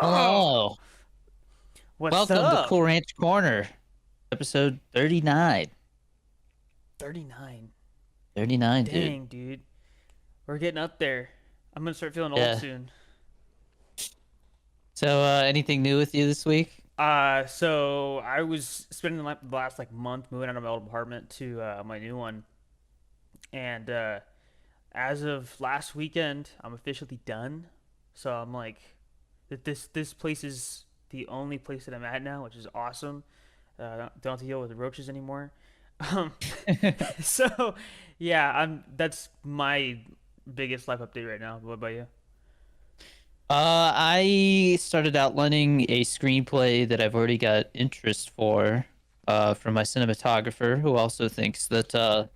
Hello. What's Welcome to up? Cool Ranch Corner, episode 39. 39. 39, dude. Dang, dude. We're getting up there. I'm gonna start feeling old Yeah. soon. So, anything new with you this week? So I was spending the last like month moving out of my old apartment to my new one, and as of last weekend, I'm officially done. So I'm like, that this place is the only place that I'm at now, which is awesome. Don't have to deal with the roaches anymore. Um, so yeah, that's my biggest life update right now. What about you? I started outlining a screenplay that I've already got interest for, from my cinematographer, who also thinks that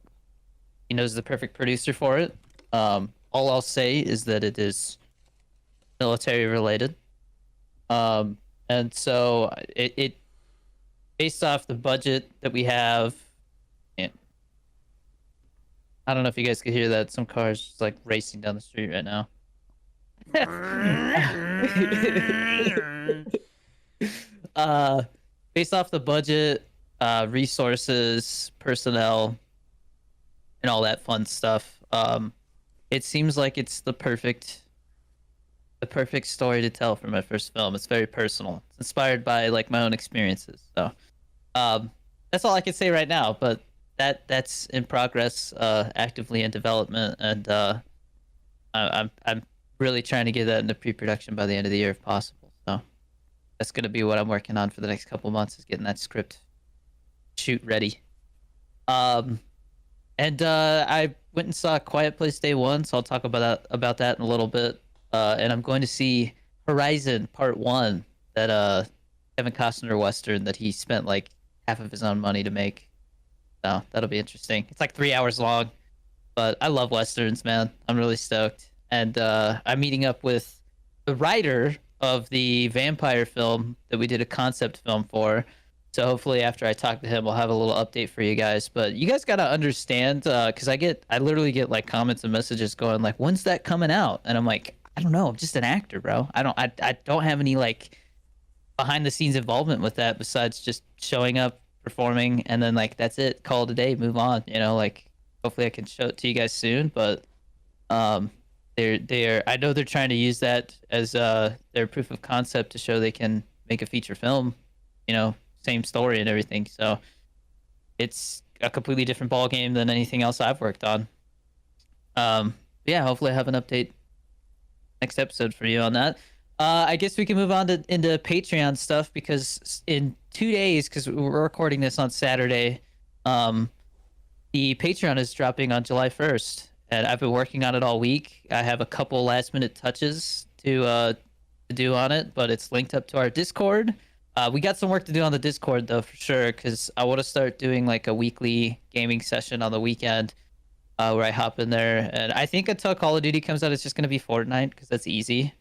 he knows the perfect producer for it. All I'll say is that it is military related. Um, and so it based off the budget that we have. I don't know if you guys could hear that. Some cars just like racing down the street right now. uh, Based off the budget, resources, personnel, and all that fun stuff. It seems like it's the perfect story to tell for my first film. It's very personal. It's inspired by like my own experiences. So, um, that's all I can say right now. But that's in progress, actively in development, and I'm really trying to get that into pre-production by the end of the year if possible. So that's gonna be what I'm working on for the next couple months is getting that script shoot ready. Um, and I went and saw Quiet Place Day One, so I'll talk about that in a little bit. And I'm going to see Horizon Part One, that Kevin Costner Western that he spent like half of his own money to make. So that'll be interesting. It's like 3 hours long, but I love westerns, man. I'm really stoked, and I'm meeting up with the writer of the vampire film that we did a concept film for. So hopefully, after I talk to him, we'll have a little update for you guys. But you guys gotta understand, because I literally get like comments and messages going like, "When's that coming out?" And I'm like, I don't know. I'm just an actor, bro. I don't have any like behind the scenes involvement with that besides just showing up, performing, and then like that's it. Call it a day. Move on. Like hopefully I can show it to you guys soon. But um, they're I know they're trying to use that as their proof of concept to show they can make a feature film. Same story and everything. So it's a completely different ball game than anything else I've worked on. Yeah, hopefully I have an update next episode for you on that. I guess we can move on to into Patreon stuff because in 2 days, because we're recording this on Saturday, um, the Patreon is dropping on July 1st, and I've been working on it all week. I have a couple last minute touches to do on it, but it's linked up to our Discord. We got some work to do on the Discord though, for sure, because I want to start doing like a weekly gaming session on the weekend, where I hop in there. And I think until Call of Duty comes out, it's just gonna be Fortnite because that's easy,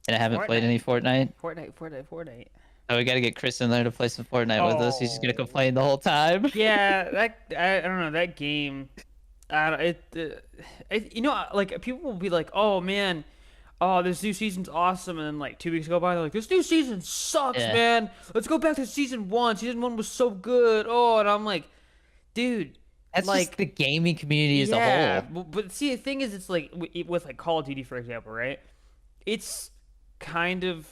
and I haven't played Fortnite. any Fortnite. Fortnite. So we gotta get Chris in there to play some Fortnite with us. He's just gonna Oh, complain the whole time. yeah. I don't know that game. I don't, like people will be like, "Oh man, oh this new season's awesome," and then like 2 weeks go by, they're like, "This new season sucks, Yeah, man. Let's go back to season one. Season one was so good." Oh, and I'm like, dude, that's just like, the gaming community as a yeah. whole. But see, the thing is, it's like with like Call of Duty, for example, right? It's kind of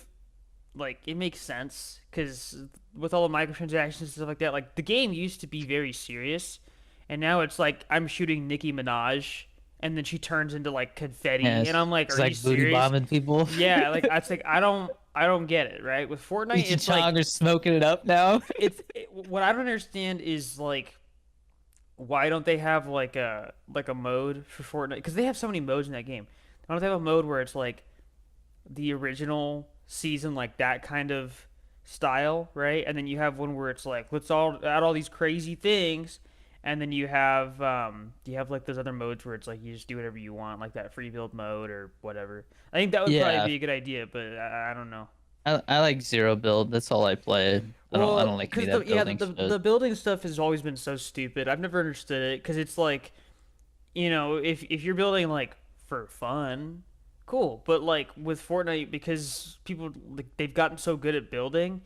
like it makes sense because with all the microtransactions and stuff like that, like the game used to be very serious, and now it's like I'm shooting Nicki Minaj, and then she turns into like confetti, and Yes, I'm like, it's are you like booty serious? bombing people. Yeah, like it's like I don't get it, right? With Fortnite, Cheech and it's like Chong are smoking it up now. what I don't understand is like why don't they have like a mode for Fortnite? Because they have so many modes in that game. Why don't they have a mode where it's like the original season, like that kind of style, right? And then you have one where it's like let's all add all these crazy things, and then you have like those other modes where it's like you just do whatever you want, like that free build mode or whatever. I think that would probably Yeah, be a good idea, but I don't know. I like zero build. That's all I play. I don't Well, like any because of the that yeah building the shit. building stuff has always been so stupid. I've never understood it because it's like, if you're building like for fun, Cool, but like with Fortnite, because people like they've gotten so good at building,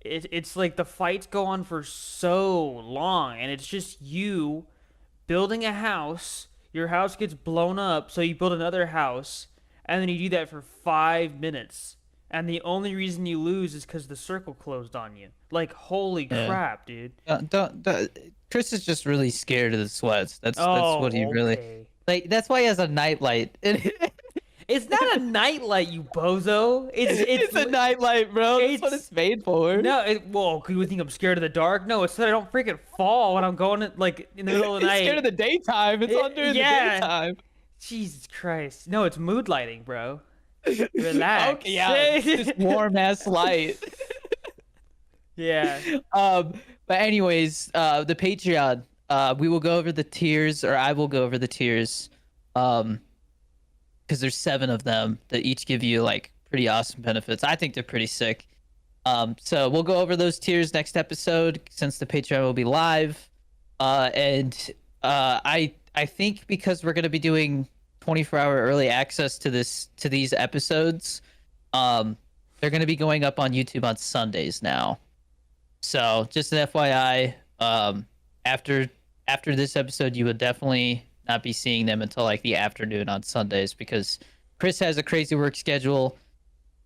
it's like the fights go on for so long, and it's just you building a house. Your house gets blown up, so you build another house, and then you do that for 5 minutes. And the only reason you lose is because the circle closed on you. Like, holy Yeah. crap, dude. Chris is just really scared of the sweats. That's what he Oh, really okay. like. That's why he has a nightlight. It's not a nightlight, you bozo. It's a nightlight, bro. That's what it's it's made for. no. Well, you would think I'm scared of the dark. No, it's so I don't freaking fall when I'm going like in the middle of the He's night. scared of the daytime. It's on during the Yeah. daytime. Jesus Christ. No, it's mood lighting, bro. Relax. Okay, yeah, it's just warm ass light. Yeah. But anyways, the Patreon. We will go over the tiers, or I will go over the tiers. Because there's 7 of them that each give you like pretty awesome benefits. I think they're pretty sick. So we'll go over those tiers next episode since the Patreon will be live. And I think because we're gonna be doing 24-hour early access to these episodes, they're gonna be going up on YouTube on Sundays now. So just an FYI, after this episode, you would definitely not be seeing them until like the afternoon on Sundays because Chris has a crazy work schedule.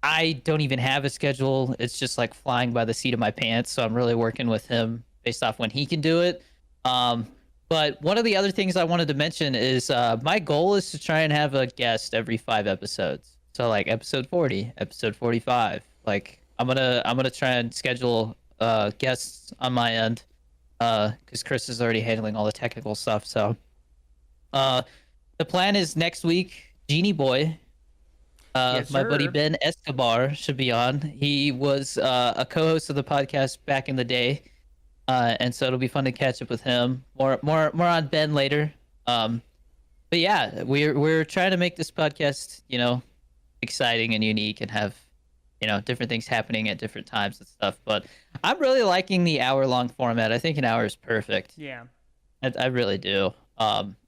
I don't even have a schedule. It's just like flying by the seat of my pants. So I'm really working with him based off when he can do it. But one of the other things I wanted to mention is my goal is to try and have a guest every 5 episodes. So like episode 40, episode 45. Like I'm gonna try and schedule guests on my end because Chris is already handling all the technical stuff. So the plan is next week, Genie Boy, Yes, my buddy sir. Ben Escobar should be on. He was a co-host of the podcast back in the day, and so it'll be fun to catch up with him. More on Ben later. But yeah, we're trying to make this podcast, exciting and unique, and have different things happening at different times and stuff. But I'm really liking the hour-long format. I think an hour is perfect. Yeah. I really do.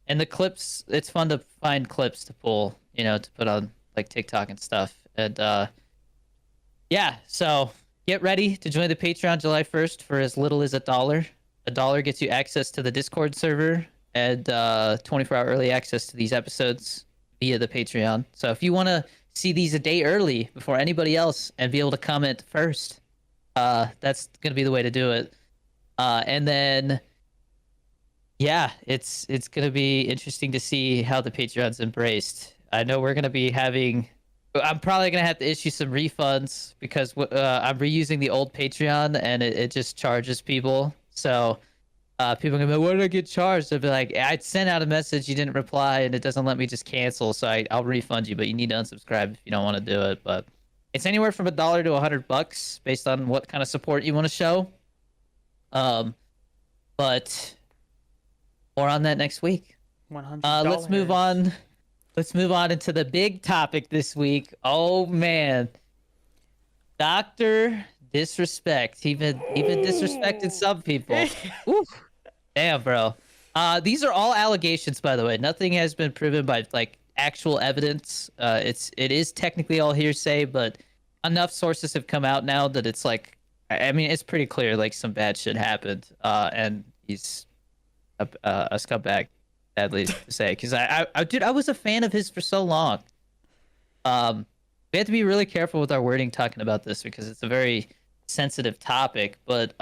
And the clips, it's fun to find clips to pull, to put on like TikTok and stuff. And yeah, so get ready to join the Patreon July 1st for as little as $1. $1 gets you access to the Discord server and 24-hour early access to these episodes via the Patreon. So if you want to see these a day early before anybody else and be able to comment first, that's going to be the way to do it. And then yeah, it's gonna be interesting to see how the Patreon's embraced. I know we're gonna be having. I'm probably gonna have to issue some refunds because I'm reusing the old Patreon and it just charges people. So people are gonna be like, "What did I get charged?" I'll be like, "I sent out a message, you didn't reply, and it doesn't let me just cancel. So I'll refund you, but you need to unsubscribe if you don't want to do it." But it's anywhere from $1 to $100 based on what kind of support you want to show. But more on that next week. $100. Let's move on. Let's move on into the big topic this week. Oh man, Doctor Disrespect. Even disrespected some people. Oof. Damn, bro. These are all allegations, by the way. Nothing has been proven by like actual evidence. It is technically all hearsay, but enough sources have come out now that it's like, I mean, it's pretty clear like some bad shit happened. And he's a scumbag, sadly to say, because I was a fan of his for so long. We have to be really careful with our wording talking about this because it's a very sensitive topic. But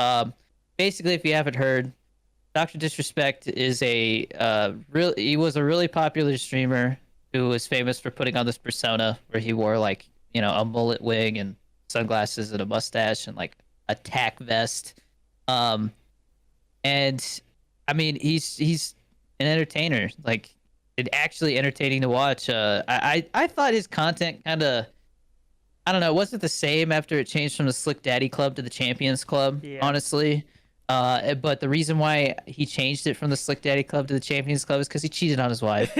basically, if you haven't heard, Dr. Disrespect is he was a really popular streamer who was famous for putting on this persona where he wore like a mullet wig and sunglasses and a mustache and like a tack vest. And I mean, he's an entertainer. Like, it's actually entertaining to watch. I thought his content kind of, I don't know, it wasn't the same after it changed from the Slick Daddy Club to the Champions Club. Yeah. Honestly, but the reason why he changed it from the Slick Daddy Club to the Champions Club is because he cheated on his wife.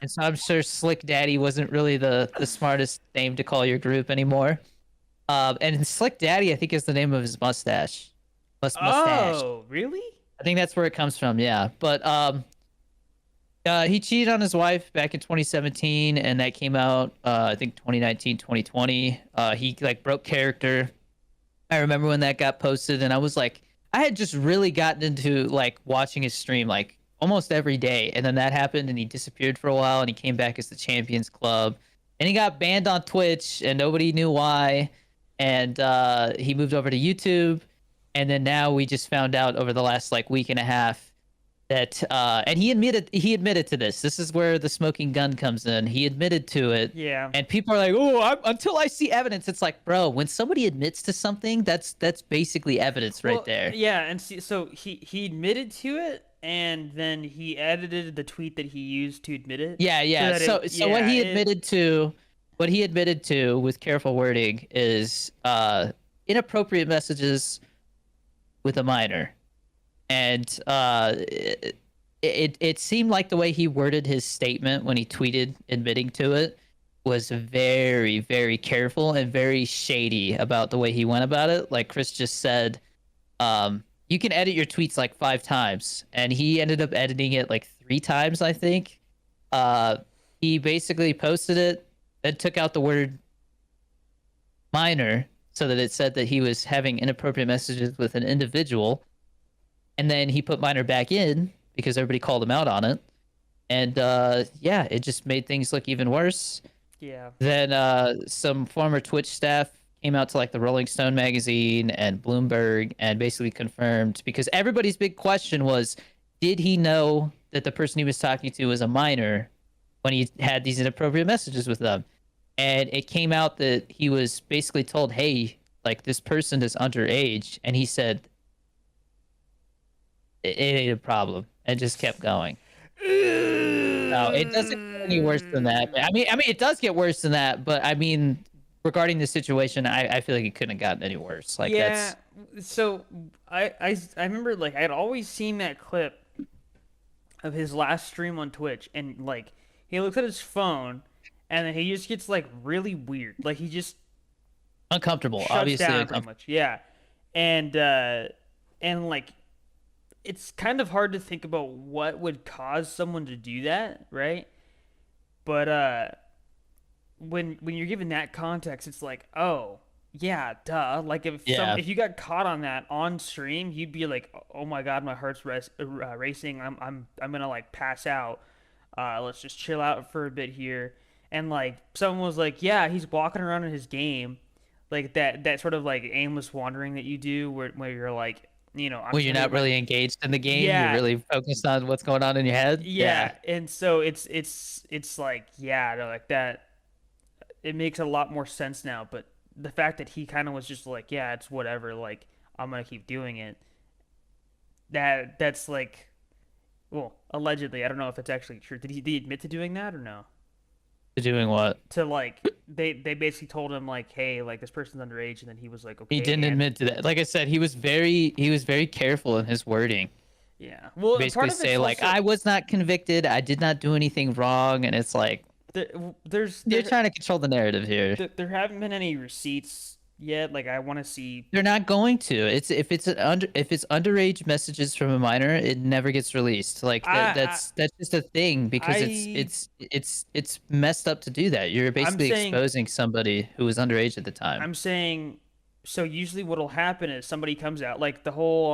And so I'm sure Slick Daddy wasn't really the smartest name to call your group anymore. And Slick Daddy, I think, is the name of his mustache. Mustache. Oh, really? I think that's where it comes from, yeah. But He cheated on his wife back in 2017, and that came out, I think 2019, 2020. He like broke character. I remember when that got posted, and I was like, I had just really gotten into like watching his stream like almost every day, and then that happened, and he disappeared for a while, and he came back as the Champions Club, and he got banned on Twitch, and nobody knew why, and he moved over to YouTube, and then now we just found out over the last like week and a half that and he admitted to this. This is where the smoking gun comes in. He admitted to it, Yeah. and people are like, "Oh, until I see evidence." It's like, bro, when somebody admits to something, that's basically evidence right Well, there. yeah, and see, so he admitted to it, and then he edited the tweet that he used to admit it, Yeah, so yeah. that So it, so what yeah, he it, admitted to, with careful wording is inappropriate messages with a minor. And it seemed like the way he worded his statement when he tweeted admitting to it was very, very careful and very shady about the way he went about it. Like Chris just said, you can edit your tweets like 5 times, and he ended up editing it like 3 times, I think. uh he basically posted it, then took out the word minor so that it said that he was having inappropriate messages with an individual, and then he put minor back in because everybody called him out on it. And yeah, it just made things look even worse. yeah, Then some former Twitch staff came out to like the Rolling Stone magazine and Bloomberg and basically confirmed, because everybody's big question was, did he know that the person he was talking to was a minor when he had these inappropriate messages with them? And it came out that he was basically told, hey, like this person is underage, and he said it ain't a problem, and just kept going. No, it doesn't get any worse than that. I mean, it does get worse than that, but I mean, regarding the situation, I feel like it couldn't have gotten any worse. Like yeah. that's So I remember like I'd always seen that clip of his last stream on Twitch, and like he looks at his phone, and then he just gets like really weird, like he just uncomfortable, shuts obviously down pretty uncomfortable. much, yeah, and like it's kind of hard to think about what would cause someone to do that, right? But when you're given that context, it's like, oh yeah, duh. Like Yeah, if you got caught on that on stream, you'd be like, oh my god, my heart's racing. I'm gonna like pass out. Let's just chill out for a bit here. And like someone was like, yeah, he's walking around in his game, like that sort of like aimless wandering that you do, where you're like, I'm when you're chilling not with my really engaged in the game, you're yeah, really focused on what's going on in your head. Yeah, yeah. And so it's like, yeah, no, like that. It makes a lot more sense now. But the fact that he kind of was just like, yeah, it's whatever. Like I'm gonna keep doing it. That's like, well, allegedly, I don't know if it's actually true. Did he admit to doing that or no? doing what? To like, they basically told him like, hey, like this person's underage, and then he was like, He okay, didn't and admit to that. Like I said, he was very careful in his wording. yeah. Well, Basically part of say it's like, also I was not convicted, I did not do anything wrong, and it's like there's you're trying to control the narrative here. there haven't been any receipts yet. Like I want to see. They're not going to. It's if it's underage messages from a minor, it never gets released. Like I that's just a thing, because it's I it's it's it's messed up to do that. You're I'm basically saying exposing somebody who was underage at the time. I'm saying. So usually what'll happen is somebody comes out like the whole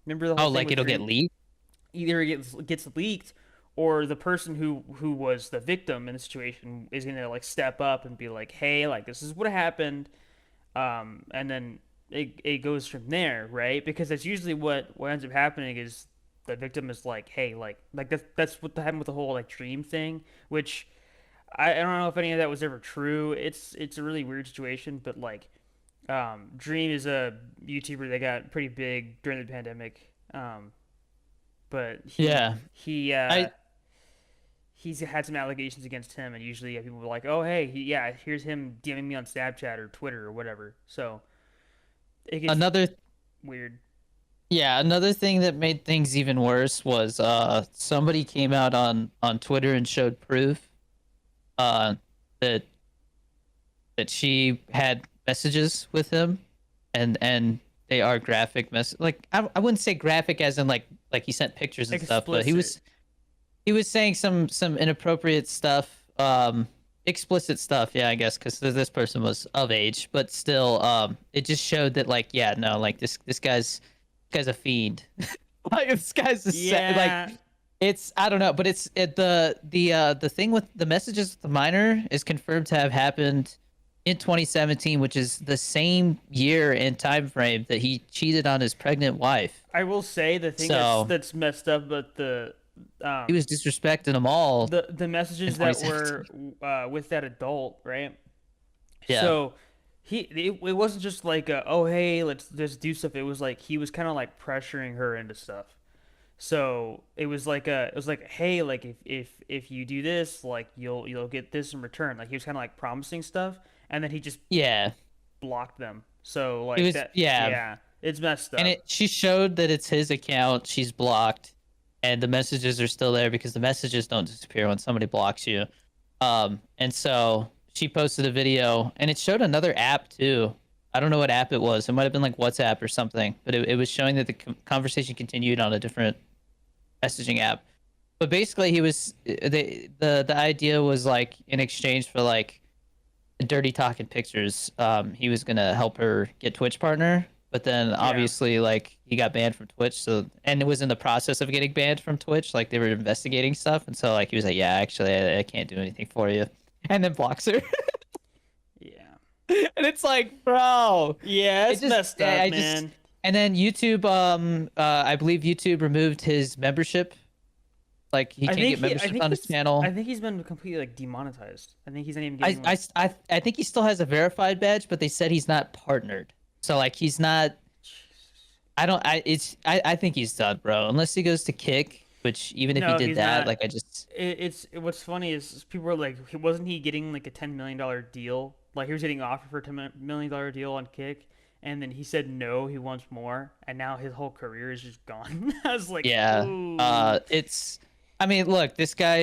remember the whole Oh, thing like with it'll get Dream, leaked? either it gets leaked, or the person who was the victim in the situation is gonna like step up and be like, hey, like this is what happened, and then it goes from there, right? Because that's usually what ends up happening is the victim is like, hey, like that's what happened with the whole like dream thing, which I don't know if any of that was ever true. It's a really weird situation, but like Dream is a YouTuber that got pretty big during the pandemic. But Yeah. I he's had some allegations against him, and usually people were like, "Oh, hey, yeah, here's him DMing me on Snapchat or Twitter or whatever." So it gets another weird. yeah, another thing that made things even worse was somebody came out on Twitter and showed proof uh that she had messages with him, and they are graphic like I wouldn't say graphic as in like he sent pictures and stuff, but he Explicit. was he was saying some inappropriate stuff, explicit stuff. Yeah, I guess because this person was of age, but still, it just showed that like, yeah, no, like this guy's a fiend. Like this guy's like Yeah, it's I don't know, but the thing with the messages with the minor is confirmed to have happened in 2017, which is the same year and time frame that he cheated on his pregnant wife. I will say the thing So that's messed up, but he um was disrespecting them all the in messages that were 2017. with that adult, right? Yeah. So it wasn't just like oh hey let's just do stuff. It was like he was kind of like pressuring her into stuff. So it was like hey like if you do this like you'll get this in return. Like he was kind of like promising stuff, and then he just Yeah. blocked them. So It like was that yeah. yeah, it's messed And up. it she showed that it's his account, she's blocked, and the messages are still there because the messages don't disappear when somebody blocks you. And so she posted a video and it showed another app too. I don't know what app it was. It might have been like WhatsApp or something, but it was showing that the conversation continued on a different messaging app. But basically, he was the idea was like in exchange for like dirty talking pictures, he was gonna help her get Twitch partner. But then Yeah. obviously, like he got banned from Twitch, so and it was in the process of getting banned from Twitch. Like they were investigating stuff, and so like he was like, "Yeah, actually, I can't do anything for you," and then blocks her. Yeah. And it's like, bro, Yeah, it it's just messed up, I just man. and then YouTube, I believe YouTube removed his membership. Like he can't get membership on his I channel. think he's been completely like demonetized. I think he's not even getting like I think he still has a verified badge, but they said he's not partnered. So like he's not. I don't. I think he's done, bro. Unless he goes to Kick, which even if he no, did he's that, not. like I just. What's funny is people were like, wasn't he getting like a $10 million deal? Like he was getting offered for a $10 million deal on Kick, and then he said no, he wants more, and now his whole career is just gone. I was like, Yeah. ooh, It's. I mean, look, this guy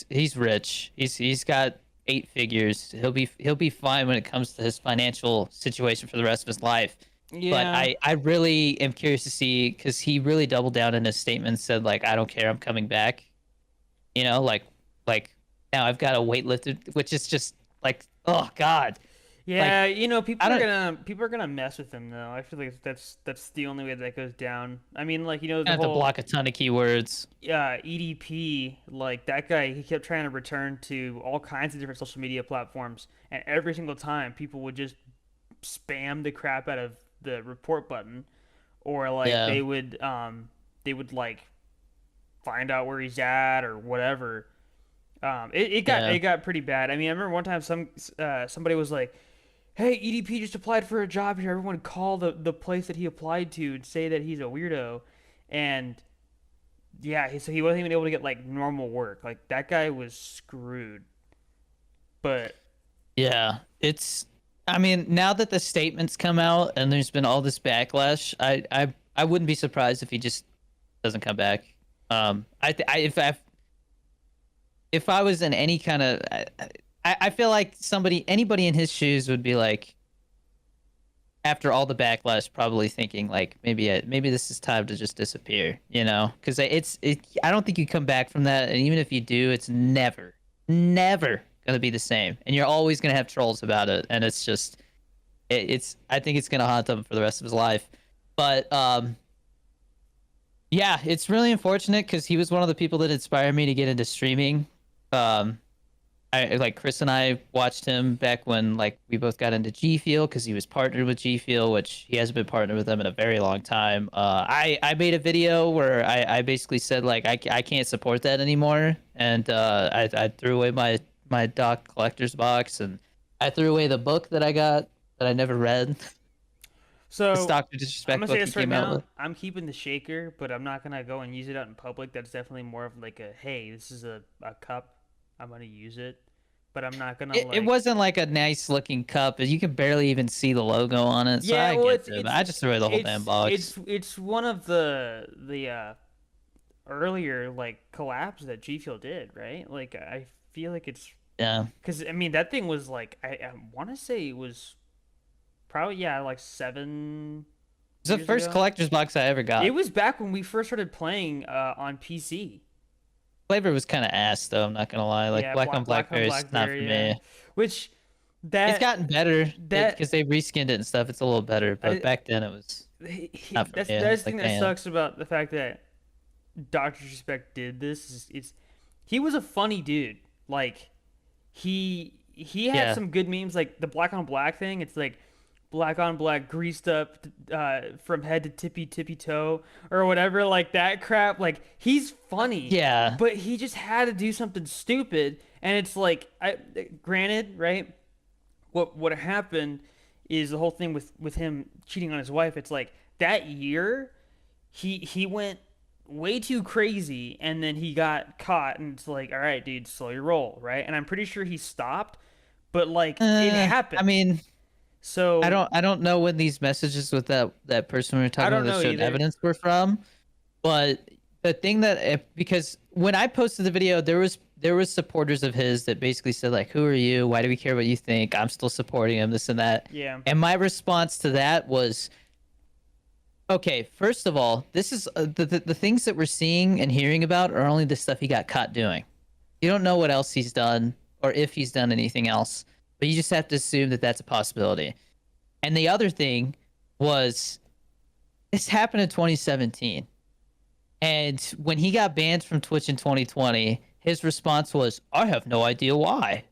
he's rich. He's got 8 figures. He'll be fine when it comes to his financial situation for the rest of his life. But yeah, I really am curious to see because he really doubled down in his statement, said like I don't care, I'm coming back. You know, like now I've got a weightlifted, which is just like oh god, like yeah. You know, I don't people are gonna mess with him though. I feel like that's the only way that goes down. I mean, like you know, the have to whole block a ton of keywords. EDP, like that guy, he kept trying to return to all kinds of different social media platforms, and every single time people would just spam the crap out of the report button, or like Yeah, they would like find out where he's at or whatever. yeah. It got pretty bad. I mean, I remember one time somebody was like, "Hey, EDP just applied for a job here. Everyone call the place that he applied to and say that he's a weirdo," and yeah, so he wasn't even able to get like normal work. Like that guy was screwed. But Yeah, it's. I mean, now that the statements come out and there's been all this backlash, I wouldn't be surprised if he just doesn't come back. If I was in any kind of, I feel like anybody in his shoes would be like, after all the backlash, probably thinking like maybe this is time to just disappear, you know? Because I don't think you come back from that, and even if you do, it's never gonna be the same, and you're always gonna have trolls about it, and it's just it's I think it's gonna haunt him for the rest of his life. But yeah, it's really unfortunate because he was one of the people that inspired me to get into streaming. Um, I like Chris and I watched him back when like we both got into G Fuel because he was partnered with G Fuel, which he hasn't been partnered with them in a very long time. I made a video where I basically said like I can't support that anymore, and I threw away my Doc collector's box, and I threw away the book that I got that I never read. This so Doctor I'm Disrespect gonna say book he this right came out now. with. I'm keeping the shaker, but I'm not gonna go and use it out in public. That's definitely more of like a hey, this is a cup. I'm gonna use it, but I'm not gonna It like wasn't like a nice looking cup. You can barely even see the logo on it, so yeah. I Well, get it. But I just threw away the whole damn box. it's one of the earlier like collabs that G Fuel did, right? Like I feel like it's Yeah. because I mean that thing was like I want to say it was probably yeah like 7 It's the years first ago. collector's box I ever It got. was back when we first started playing on PC. flavor was kind of ass though. I'm not gonna lie. Like Yeah, black on black on blackberry is not for blackberry. Yeah, me. which It's that gotten better that because they reskinned it and stuff. It's a little better, but I back then it was not for me. that's the It's thing like, that damn. sucks about the fact that Doctor Respect did this. Is it's he was a funny dude. Like he had Yeah. some good memes, like the black on black thing. It's like black on black, greased up from head to tippy toe or whatever, like that crap. Like he's funny, Yeah. but he just had to do something stupid, and it's like, I granted, right? What happened is the whole thing with him cheating on his wife. It's like that year, he went way too crazy, and then he got caught, and it's like, all right, dude, slow your roll, right? And I'm pretty sure he stopped, but like it I happened. mean, So I don't know when these messages with that person we were I talking don't about that know showed either. evidence were from, but the thing that because when I posted the video, there was supporters of his that basically said like, "Who are you? Why do we care what you think? I'm still supporting him, this and that." Yeah. And my response to that was, okay, first of all, this is the things that we're seeing and hearing about are only the stuff he got caught doing. You don't know what else he's done or if he's done anything else, but you just have to assume that that's a possibility. And the other thing was, this happened in 2017. And when he got banned from Twitch in 2020, his response was, I have no idea why.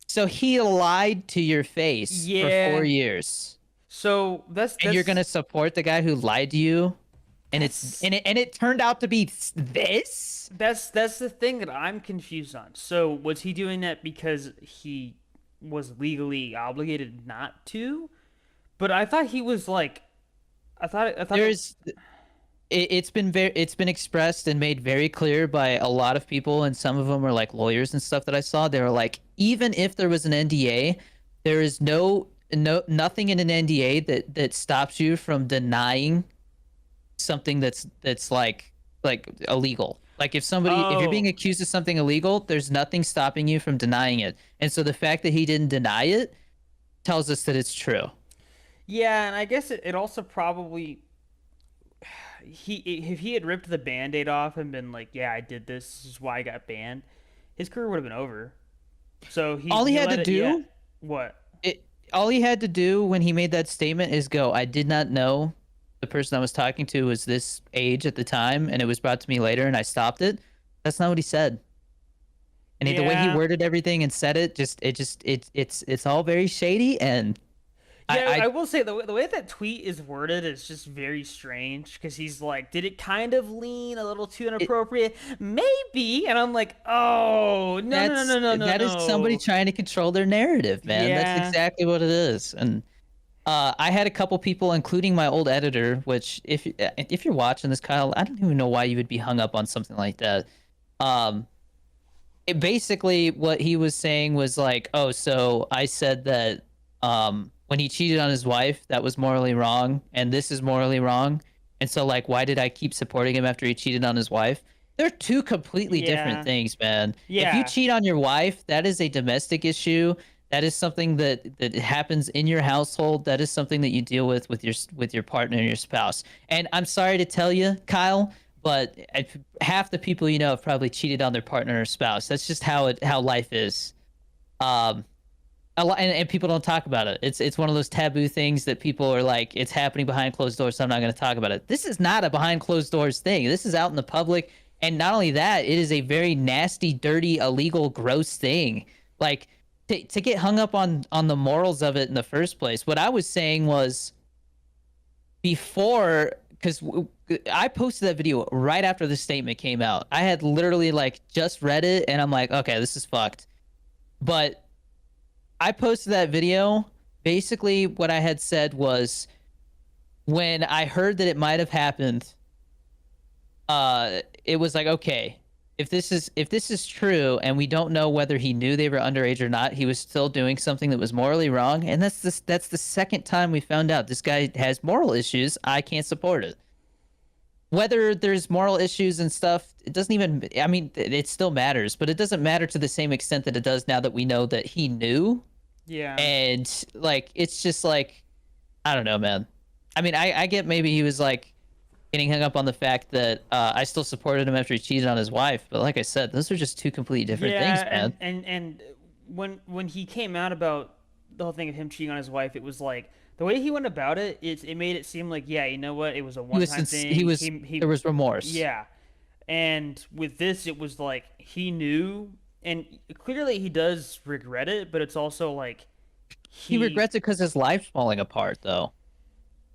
So he lied to your face for Yeah. 4 years. So And you're gonna support the guy who lied to you? And that's it turned out to be this? that's the thing that I'm confused on. So was he doing that because he was legally obligated not to? But I thought he was like, I thought There's it's been expressed and made very clear by a lot of people, and some of them are like lawyers and stuff that I saw. They were like, even if there was an NDA, there is nothing in an NDA that stops you from denying something that's like illegal. Like if you're being oh accused of something illegal, there's nothing stopping you from denying it. And so the fact that he didn't deny it tells us that it's true. yeah, and I guess it also probably he if he had ripped the band-aid off and been like, yeah, I did this, this is why I got banned, his career would have been over. So All he he had let to it, yeah. do What? it all he had to do when he made that statement is go, I did not know the person I was talking to was this age at the time, and it was brought to me later and I stopped it. That's not what he said. And the way he Yeah. worded everything and said it, it's all very shady. And Yeah, I I will say the way that tweet is worded is just very strange because he's like, did it kind of lean a little too it, inappropriate? Maybe. And I'm like, oh, that is somebody no. trying to control their narrative, man. That's Yeah. exactly what it is. And I had a couple people, including my old editor, which if you're watching this, Kyle, I don't even know why you would be hung up on something like that. Um, basically what he was saying was like, oh, so I said that when he cheated on his wife, that was morally wrong, and this is morally wrong. And so like, why did I keep supporting him after he cheated on his wife? They're two completely different Yeah. things, man. If you Yeah. cheat on your wife, that is a domestic issue. That is something that happens in your household. That is something that you deal with your partner and your spouse. And I'm sorry to tell you, Kyle, but half the people you know have probably cheated on their partner or spouse. That's just how life is. Um, a lot, and people don't talk about it. It's one of those taboo things that people are like, it's happening behind closed doors, so I'm not going to talk about it. This is not a behind closed doors thing. This is out in the public, and not only that, it is a very nasty, dirty, illegal, gross thing. Like to get hung up on the morals of it in the first place. What I was saying was before, because I posted that video right after the statement came out. I had literally like just read it, and I'm like, okay, this is fucked. But I posted that video. Basically, what I had said was when I heard that it might have happened, it was like, okay, if this is true, and we don't know whether he knew they were underage or not, he was still doing something that was morally wrong, and that's the second time we found out this guy has moral issues. I can't support it. Whether there's moral issues and stuff, it doesn't even. I mean, it still matters, but it doesn't matter to the same extent that it does now that we know that he knew. Yeah. And like, it's just like, I don't know, man. I mean, I get maybe he was like getting hung up on the fact that I still supported him after he cheated on his wife. But like I said, those are just two completely different things, Yeah, man. and when he came out about the whole thing of him cheating on his wife, it was like the way he went about it. It made it seem like, yeah, you know what, it was a He one was time since he thing. was there was remorse. Yeah, and with this, it was like he knew, and clearly he does regret it, but it's also like He he. regrets it because his life's falling apart, though.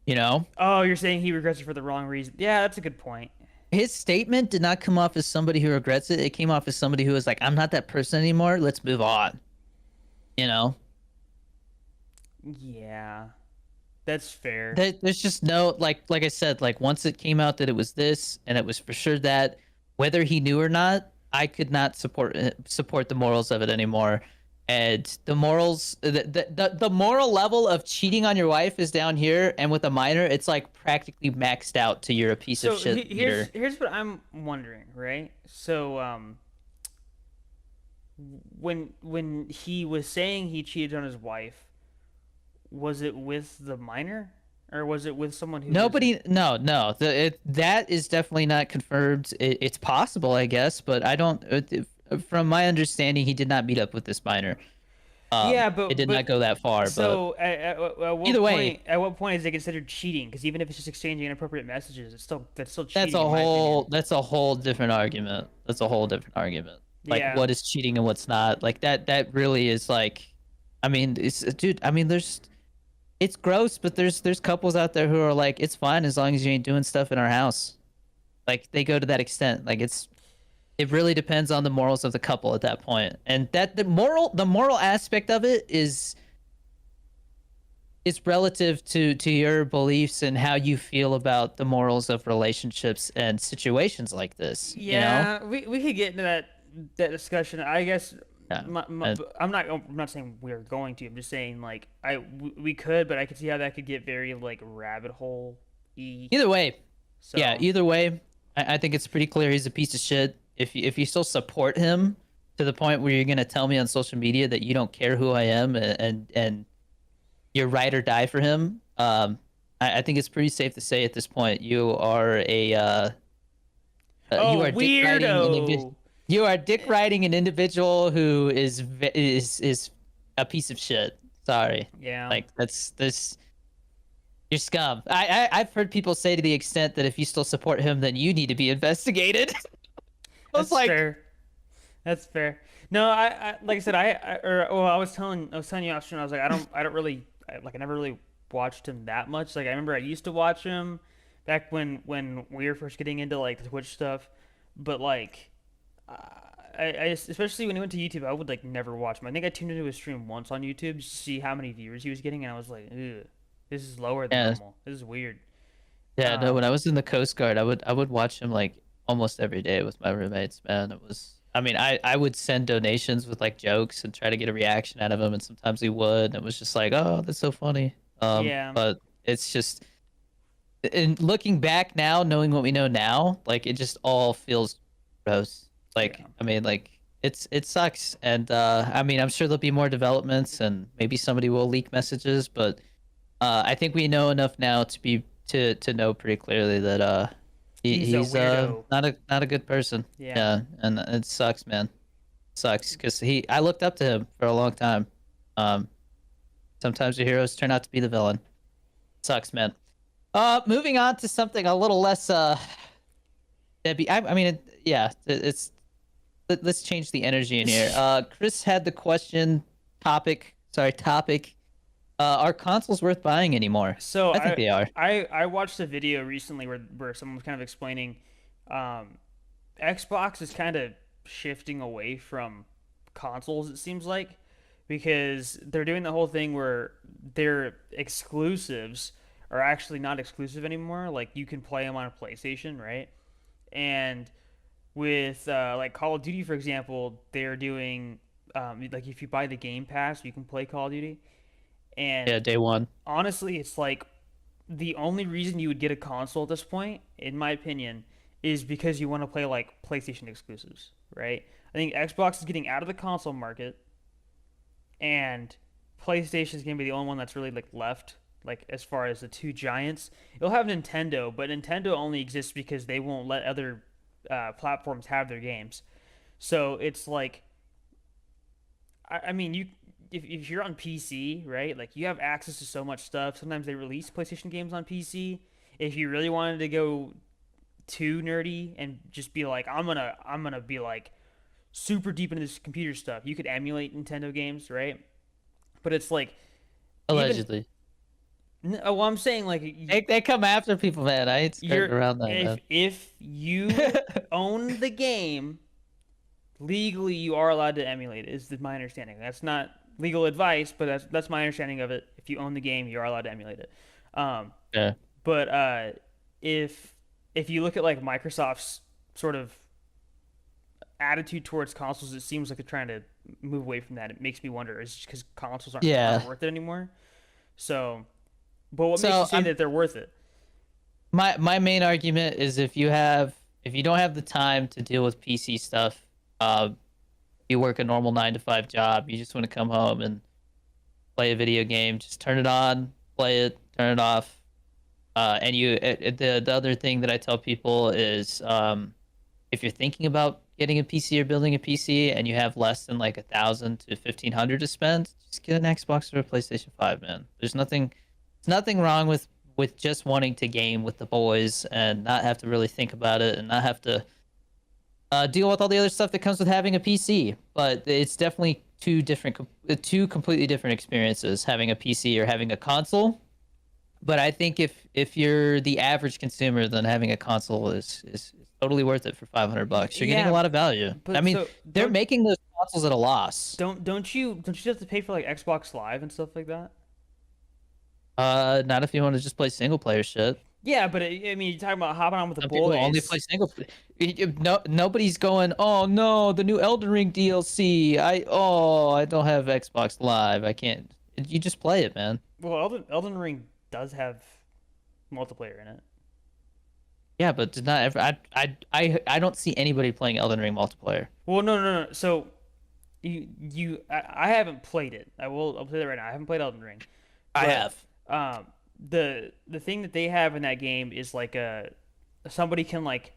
You know, Oh, you're saying he regrets it for the wrong reason? Yeah, that's a good point. his statement did not come off as somebody who regrets it. It came off as somebody who was like, "I'm not that person anymore. Let's move on." You know, Yeah, that's fair. there's just no like I said, like once it came out that it was this and it was for sure that, whether he knew or not, I could not support the morals of it anymore. And the morals, the moral level of cheating on your wife is down here, and with a minor, it's like practically maxed out to you're a piece of So shit leader. here's what I'm wondering, right? So when he was saying he cheated on his wife, was it with the minor or was it with someone who was? Nobody, no, no. That is definitely not confirmed. It's possible, I guess, but I don't. From my understanding, he did not meet up with this minor. Yeah, It did not but go that far. But so at what either way, point is it considered cheating? Because even if it's just exchanging inappropriate messages, it's still that's cheating in my opinion. a whole different argument. That's a whole different argument. Like Yeah. what is cheating and what's not. Like that really is like, I mean, it's dude. I mean, it's gross, but there's couples out there who are like, it's fine as long as you ain't doing stuff in our house. Like they go to that extent. Like it really depends on the morals of the couple at that point. And that the moral aspect of it is relative to your beliefs and how you feel about the morals of relationships and situations like this, you know? Yeah, we could get into that discussion. I guess Yeah. my, I'm not saying we're going to. I'm just saying like we could, but I could see how that could get very like rabbit hole y. Either way, yeah, So either way, I think it's pretty clear he's a piece of shit. If you still support him to the point where you're gonna tell me on social media that you don't care who I am, and you're ride or die for him, I think it's pretty safe to say at this point you are you oh are dick riding an weirdo. you are dick riding an individual who is a piece of shit. Sorry, Yeah, like that's this. You're scum. I've heard people say to the extent that if you still support him, then you need to be investigated. I was that's like, fair. That's fair. No, I like I said, I was telling you, Austin, I was like, I don't really, I never really watched him that much. Like, I remember I used to watch him back when we were first getting into like the Twitch stuff, but like, especially when he went to YouTube, I would like never watch him. I think I tuned into his stream once on YouTube just to see how many viewers he was getting, and I was like, ugh, this is lower than yeah, normal. This is weird. yeah. No, when Um, I was in the Coast Guard, I would watch him like almost every day with my roommates. Man, it was. I mean, I would send donations with like jokes and try to get a reaction out of him, and sometimes he would. And it was just like, oh, that's so funny. yeah, But it's just, in looking back now, knowing what we know now, like it just all feels gross. Like, yeah. I mean, like it sucks. And I mean, I'm sure there'll be more developments, and maybe somebody will leak messages. But I think we know enough now to know pretty clearly that He's a he's weirdo. not a good person. Yeah. Yeah, and it sucks, man. Sucks because I looked up to him for a long time. Um, Sometimes the heroes turn out to be the villain. Sucks, man. Moving on to something a little less Debbie. I mean, yeah, it's let's change the energy in here. Chris had the question topic. Are consoles worth buying anymore? So I think they are. I watched a video recently where someone was kind of explaining um, Xbox is kind of shifting away from consoles, it seems like, because they're doing the whole thing where their exclusives are actually not exclusive anymore. Like you can play them on a PlayStation, right? And with like Call of Duty, for example, they're doing like if you buy the Game Pass, you can play Call of Duty. And Yeah, day one. honestly, it's like the only reason you would get a console at this point, in my opinion, is because you want to play like PlayStation exclusives, right? I think Xbox is getting out of the console market, and PlayStation is gonna be the only one that's really like left like as far as the two giants. You'll have Nintendo, but Nintendo only exists because they won't let other platforms have their games. So it's like, I mean, if you're on PC, right? Like you have access to so much stuff. Sometimes they release PlayStation games on PC. If you really wanted to go too nerdy and just be like, I'm gonna be like super deep into this computer stuff, you could emulate Nintendo games, right? But it's like even Allegedly. well, I'm saying like They come after people, man. I ain't skirting you're around if you that, own the game legally, you are allowed to emulate it. Is my understanding. That's not legal advice, but that's my understanding of it. If you own the game, you are allowed to emulate it. Um, man. but if if you look at like Microsoft's sort of attitude towards consoles, it seems like they're trying to move away from that. It makes me wonder, is it because consoles aren't Yeah. worth it anymore? So, but what makes you So say that they're worth it? my main argument is if you don't have the time to deal with PC stuff, you work a normal 9 to 5 job, you just want to come home and play a video game, just turn it on, play it, turn it off. And the other thing that I tell people is if you're thinking about getting a PC or building a PC and you have less than like 1,000 to 1,500 to spend, just get an Xbox or a PlayStation 5, man. There's nothing wrong with just wanting to game with the boys and not have to really think about it and not have to deal with all the other stuff that comes with having a PC. But it's definitely two completely different experiences, having a PC or having a console. But I think if you're the average consumer, then having a console is totally worth it for $500. You're getting a Yeah, lot of value. I but mean, so they're making those consoles at a loss. don't you have to pay for like Xbox Live and stuff like that? Not if you want to just play single player shit. Yeah, but I mean, you're talking about hopping on with the Some people only play boys. single. No, nobody's going. Oh no, the new Elden Ring DLC. I don't have Xbox Live. I can't. You just play it, man. Well, Elden Ring does have multiplayer in it. Yeah, but did not ever. I don't see anybody playing Elden Ring multiplayer. Well, no. So I haven't played it. I'll say that right now. I haven't played Elden Ring, I but have. the thing that they have in that game is like somebody can like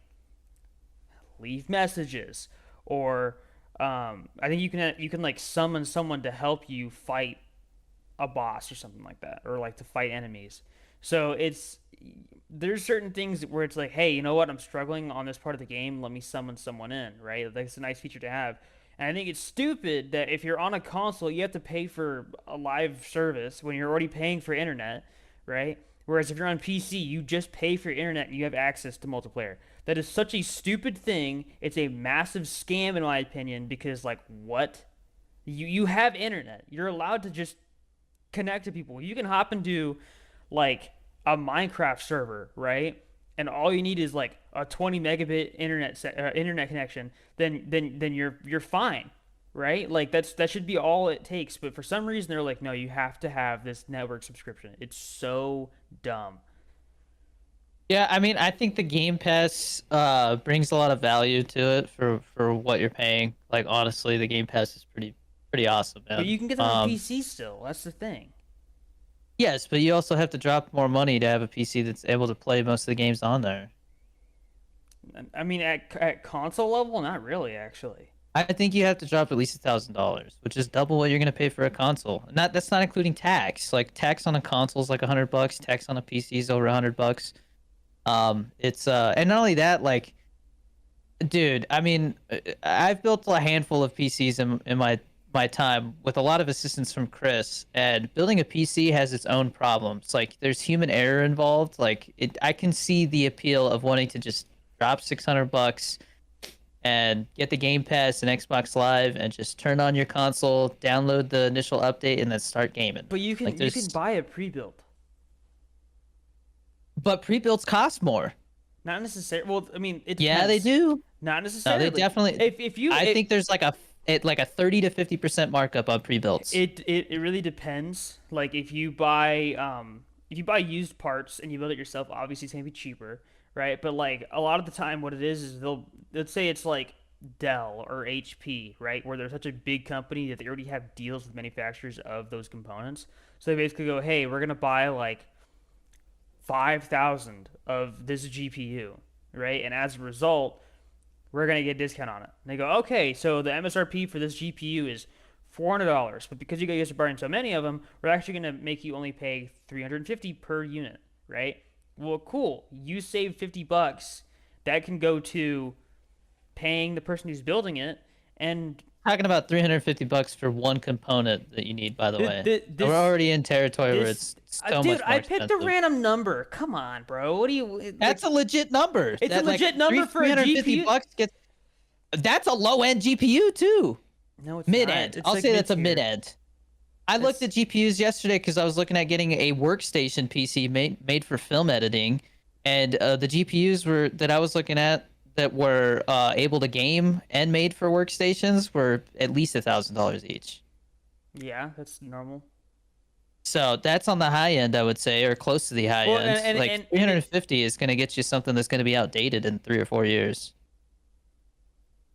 leave messages or I think you can like summon someone to help you fight a boss or something like that, or like to fight enemies. So there's certain things where it's like, hey, you know what? I'm struggling on this part of the game. Let me summon someone in, right? That's a nice feature to have. And I think it's stupid that if you're on a console, you have to pay for a live service when you're already paying for internet, right? Whereas if you're on PC, you just pay for your internet and you have access to multiplayer. That is such a stupid thing. It's a massive scam in my opinion because like what? You have internet. You're allowed to just connect to people. You can hop into like a Minecraft server, right? And all you need is like a 20 megabit internet connection. Then you're fine, right? Like that should be all it takes. But for some reason they're like, no, you have to have this network subscription. It's so dumb. Yeah, I mean, I think the Game Pass brings a lot of value to it for what you're paying. Like honestly, the Game Pass is pretty awesome, But man. you can get them on PC still. That's the thing. Yes, but you also have to drop more money to have a PC that's able to play most of the games on there. I mean, at console level, not really, actually. I think you have to drop at least $1,000, which is double what you're gonna pay for a console. And that's not including tax. Like tax on a console is like $100. Tax on a PC is over $100. It's and not only that, like, dude, I mean, I've built a handful of PCs in my time with a lot of assistance from Chris, and building a PC has its own problems. Like, there's human error involved. Like, I can see the appeal of wanting to just drop $600 and get the Game Pass and Xbox Live and just turn on your console, download the initial update, and then start gaming. But Like, you can buy a pre-built. but pre-builds cost more. Not necessarily. Well, I mean, it Yeah, they depends. do. Not No, necessarily. they definitely. If you, I think there's like a 30 to 50% markup on pre-builds. it really depends. Like if you buy used parts and you build it yourself, obviously it's gonna be cheaper, right? But like a lot of the time, what it is they'll let's say it's like Dell or HP, right? Where they're such a big company that they already have deals with manufacturers of those components. So they basically go, hey, we're gonna buy like 5,000 of this GPU, right? And as a result, we're gonna get a discount on it. And they go, okay, so the MSRP for this GPU is $400, but because you guys are buying so many of them, we're actually gonna make you only pay 350 per unit, right? Well, cool. You save $50. That can go to paying the person who's building it, and Talking about $350 for one component that you need, by the way. We're this already in territory where this it's so dude, much more I picked a expensive. random number. Come on, bro. What do you like? That's a legit number. It's a That like legit number for a 350 GPU. bucks gets. That's a low end GPU too. No, it's Mid not. end. It's I'll like say that's a mid-tier. mid end. I looked at GPUs yesterday because I was looking at getting a workstation PC made for film editing, and the GPUs were that I was looking at that were able to game and made for workstations were at least $1,000 each. Yeah, that's normal. So that's on the high end, I would say, or close to the high Well, end. Like and 350 is going to get you something that's going to be outdated in 3 or 4 years.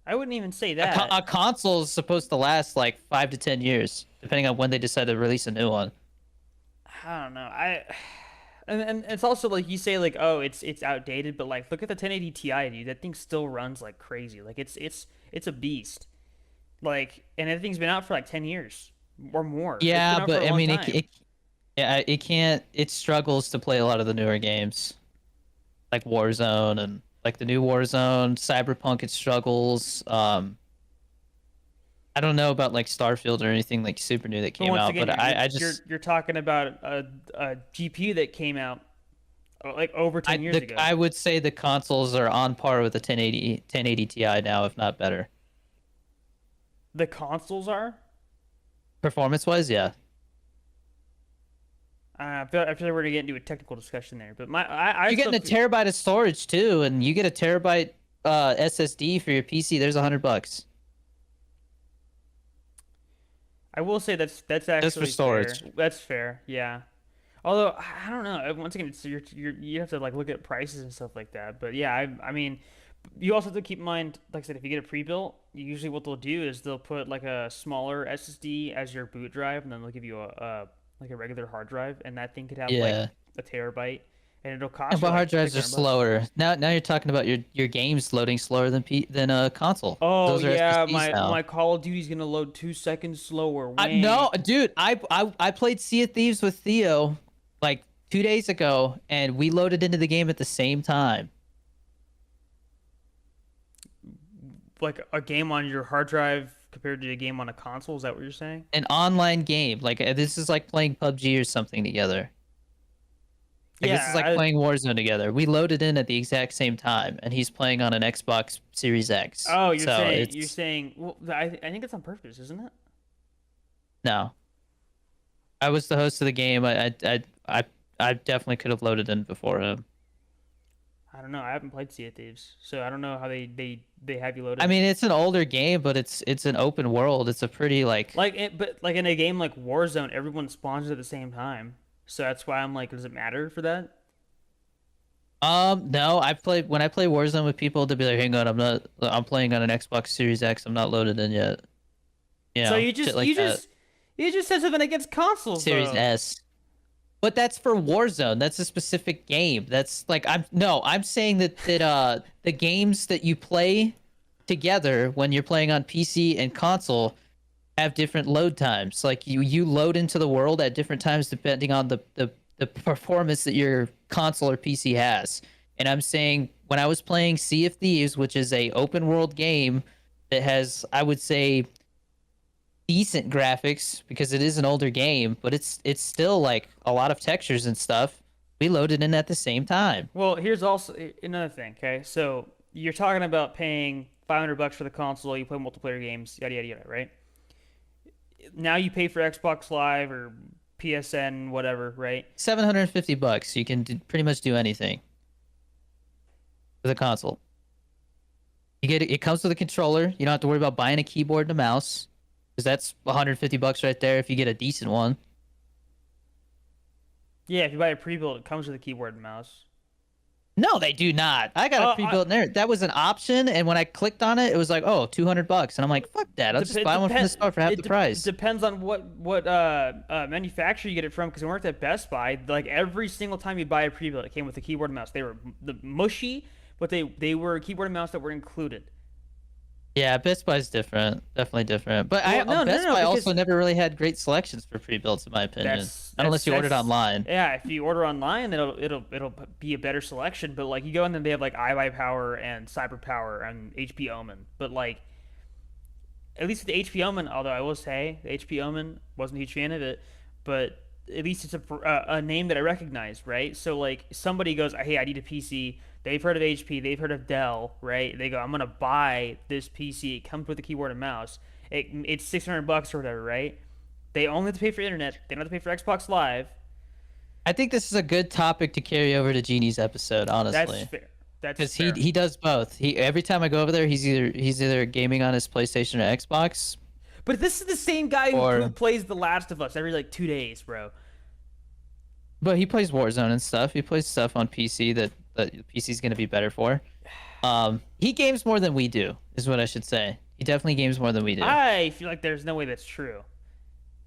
I wouldn't even say A, that. a console is supposed to last like 5 to 10 years, depending on when they decide to release a new one. I don't know. And it's also like you say like, oh, it's outdated, but like look at the 1080 Ti, dude. That thing still runs like crazy. Like it's a beast. Like, and that thing's been out for like 10 years or more. It's been Yeah, out for but a I long mean, time. yeah, it can't. It struggles to play a lot of the newer games, like Warzone and like the new Warzone, Cyberpunk. It struggles. I don't know about like Starfield or anything like super new that But came once out, again, but I just you're talking about a GPU that came out like over 10 years ago. I would say the consoles are on par with the 1080 Ti now, if not better. The consoles are. Performance wise, yeah. I feel like we're gonna get into a technical discussion there, but I You're still getting a terabyte of storage too, and you get a terabyte SSD for your PC. There's $100 I will say that's just for actually fair. storage. That's fair, yeah. Although I don't know. Once again, it's, you have to like look at prices and stuff like that. But yeah, I mean, you also have to keep in mind, like I said, if you get a pre-built, usually what they'll do is they'll put like a smaller SSD as your boot drive, and then they'll give you a like a regular hard drive, and that thing could have like Yeah. a terabyte, and it'll Yeah, cost you but like hard drives are 600 bucks. slower. Now you're talking about your games loading slower than a console. Oh Those are yeah, SSDs now. my Call of Duty's gonna load 2 seconds slower. No, Wang. dude, I played Sea of Thieves with Theo like 2 days ago, and we loaded into the game at the same time. Like a game on your hard drive compared to a game on a console. Is that what you're saying? An online game, like this is like playing PUBG or something together. Like this is like Yeah, playing Warzone together. We loaded in at the exact same time, and he's playing on an Xbox Series X. oh, you're So saying it's well, I think it's on purpose, isn't it? no. I was the host of the game. I definitely could have loaded in before him. I don't know. I haven't played Sea of Thieves, so I don't know how they have you load I in. mean, it's an older game, but it's an open world. It's a pretty like But like in a game like Warzone, everyone spawns at the same time, so that's why I'm like, does it matter for that? no. When I play Warzone with people, they'll be like, "Hang on, I'm playing on an Xbox Series X. I'm not loaded in yet." You So know, shit like that. you just said something against consoles Series though. S. But that's for Warzone. That's a specific game. That's like I'm saying that the games that you play together when you're playing on PC and console have different load times. Like you load into the world at different times depending on the performance that your console or PC has. And I'm saying when I was playing Sea of Thieves, which is a open world game that has, I would say, decent graphics because it is an older game, but it's still like a lot of textures and stuff. We loaded in at the same time. Well, here's also another thing. Okay, so you're talking about paying $500 for the console. You play multiplayer games, yada yada yada, right? Now you pay for Xbox Live or PSN, whatever, right? $750. You can pretty much do anything with a console. You get it comes with a controller. You don't have to worry about buying a keyboard and a mouse because that's $150 right there if you get a decent one. Yeah, if you buy a pre-built, it comes with a keyboard and mouse. No, they do not. I got a I, pre-built there. That was an option, and when I clicked on it, it was like, oh, $200, and I'm like, fuck that. I'll just buy one from the store for half the it price. depends on what manufacturer you get it from. Because when we worked at Best Buy, like every single time you buy a pre-built, it came with a keyboard and mouse. They were the mushy, but they were keyboard and mouse that were included. Yeah, Best Buy's different. Definitely different. But Well, no, Best no, Buy because also never really had great selections for pre-builts, in my opinion. Not unless you ordered online. Yeah, if you order online, then it'll be a better selection. But like you go in, then they have like iBuyPower and CyberPower and HP Omen. But like at least with the HP Omen, although I will say the HP Omen wasn't a huge fan of it, but at least it's a name that I recognize, right? So like somebody goes, hey, I need a PC. They've heard of HP, they've heard of Dell, right? They go, I'm gonna buy this PC. It comes with a keyboard and mouse. It's $600 or whatever, right? They only have to pay for internet. They don't have to pay for Xbox Live. I think this is a good topic to carry over to Genie's episode, honestly. That's fair. That's Because fair. he does both. He every time I go over there, he's either gaming on his PlayStation or Xbox. But this is the same guy who plays The Last of Us every like 2 days, bro. But he plays Warzone and stuff. He plays stuff on PC that PC is going to be better for. He games more than we do, is what I should say. He definitely games more than we do. I feel like there's no way that's true.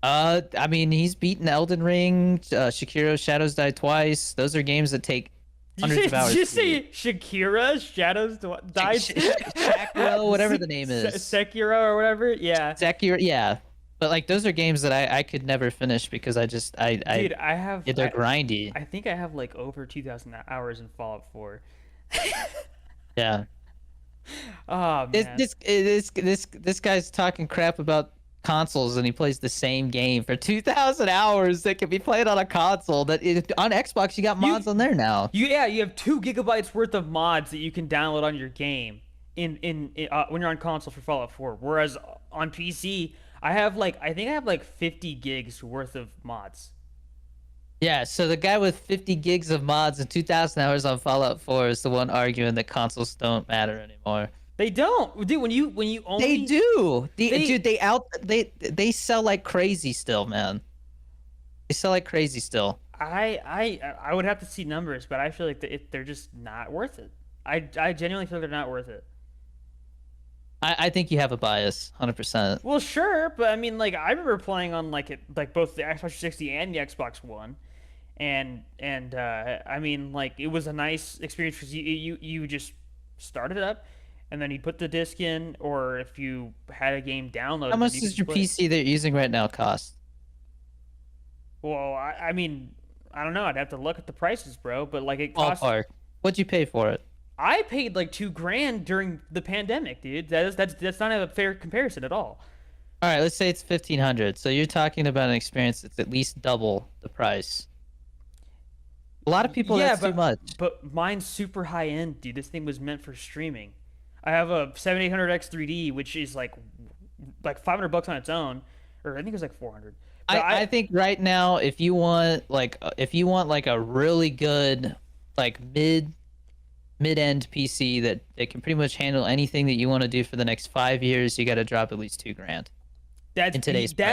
I mean, he's beaten Elden Ring, Shakiro, Shadows Die Twice. Those are games that take hundreds of hours. Did you say Shakira, Shadows Die? Shakiro, whatever the name is. Sekiro or whatever. Yeah. Sekiro, yeah. But like those are games that I could never finish because Dude, I have. they're grindy. I think I have like over 2,000 hours in Fallout 4. Yeah. Oh man. This guy's talking crap about consoles and he plays the same game for 2,000 hours that can be played on a console on Xbox. You got mods on there now. You have 2 gigabytes worth of mods that you can download on your game in when you're on console for Fallout 4. Whereas on PC, I think I have like 50 gigs worth of mods. Yeah, so the guy with 50 gigs of mods and 2,000 hours on Fallout 4 is the one arguing that consoles don't matter anymore. They don't, dude. When you only They do. Dude, they sell like crazy still, man. They sell like crazy still. I would have to see numbers, but I feel like they're just not worth it. I genuinely feel like they're not worth it. I think you have a bias, 100%. Well, sure, but I mean, like I remember playing on like both the Xbox 360 and the Xbox One, and I mean, like it was a nice experience because you just started it up, and then you put the disc in, or if you had a game downloaded. How much does your PC that you're using right now cost? Well, I mean, I don't know. I'd have to look at the prices, bro. But like it costs. Ballpark. What'd you pay for it? I paid like $2,000 during the pandemic, dude. That's not a fair comparison at all. All right, let's say it's 1,500. So you're talking about an experience that's at least double the price. A lot of people, that's too much. But mine's super high end, dude. This thing was meant for streaming. I have a 7800X 3D, which is like $500 on its own, or I think it was like 400. I think right now, if you want like a really good like mid-end PC that can pretty much handle anything that you want to do for the next 5 years, you got to drop at least $2,000. That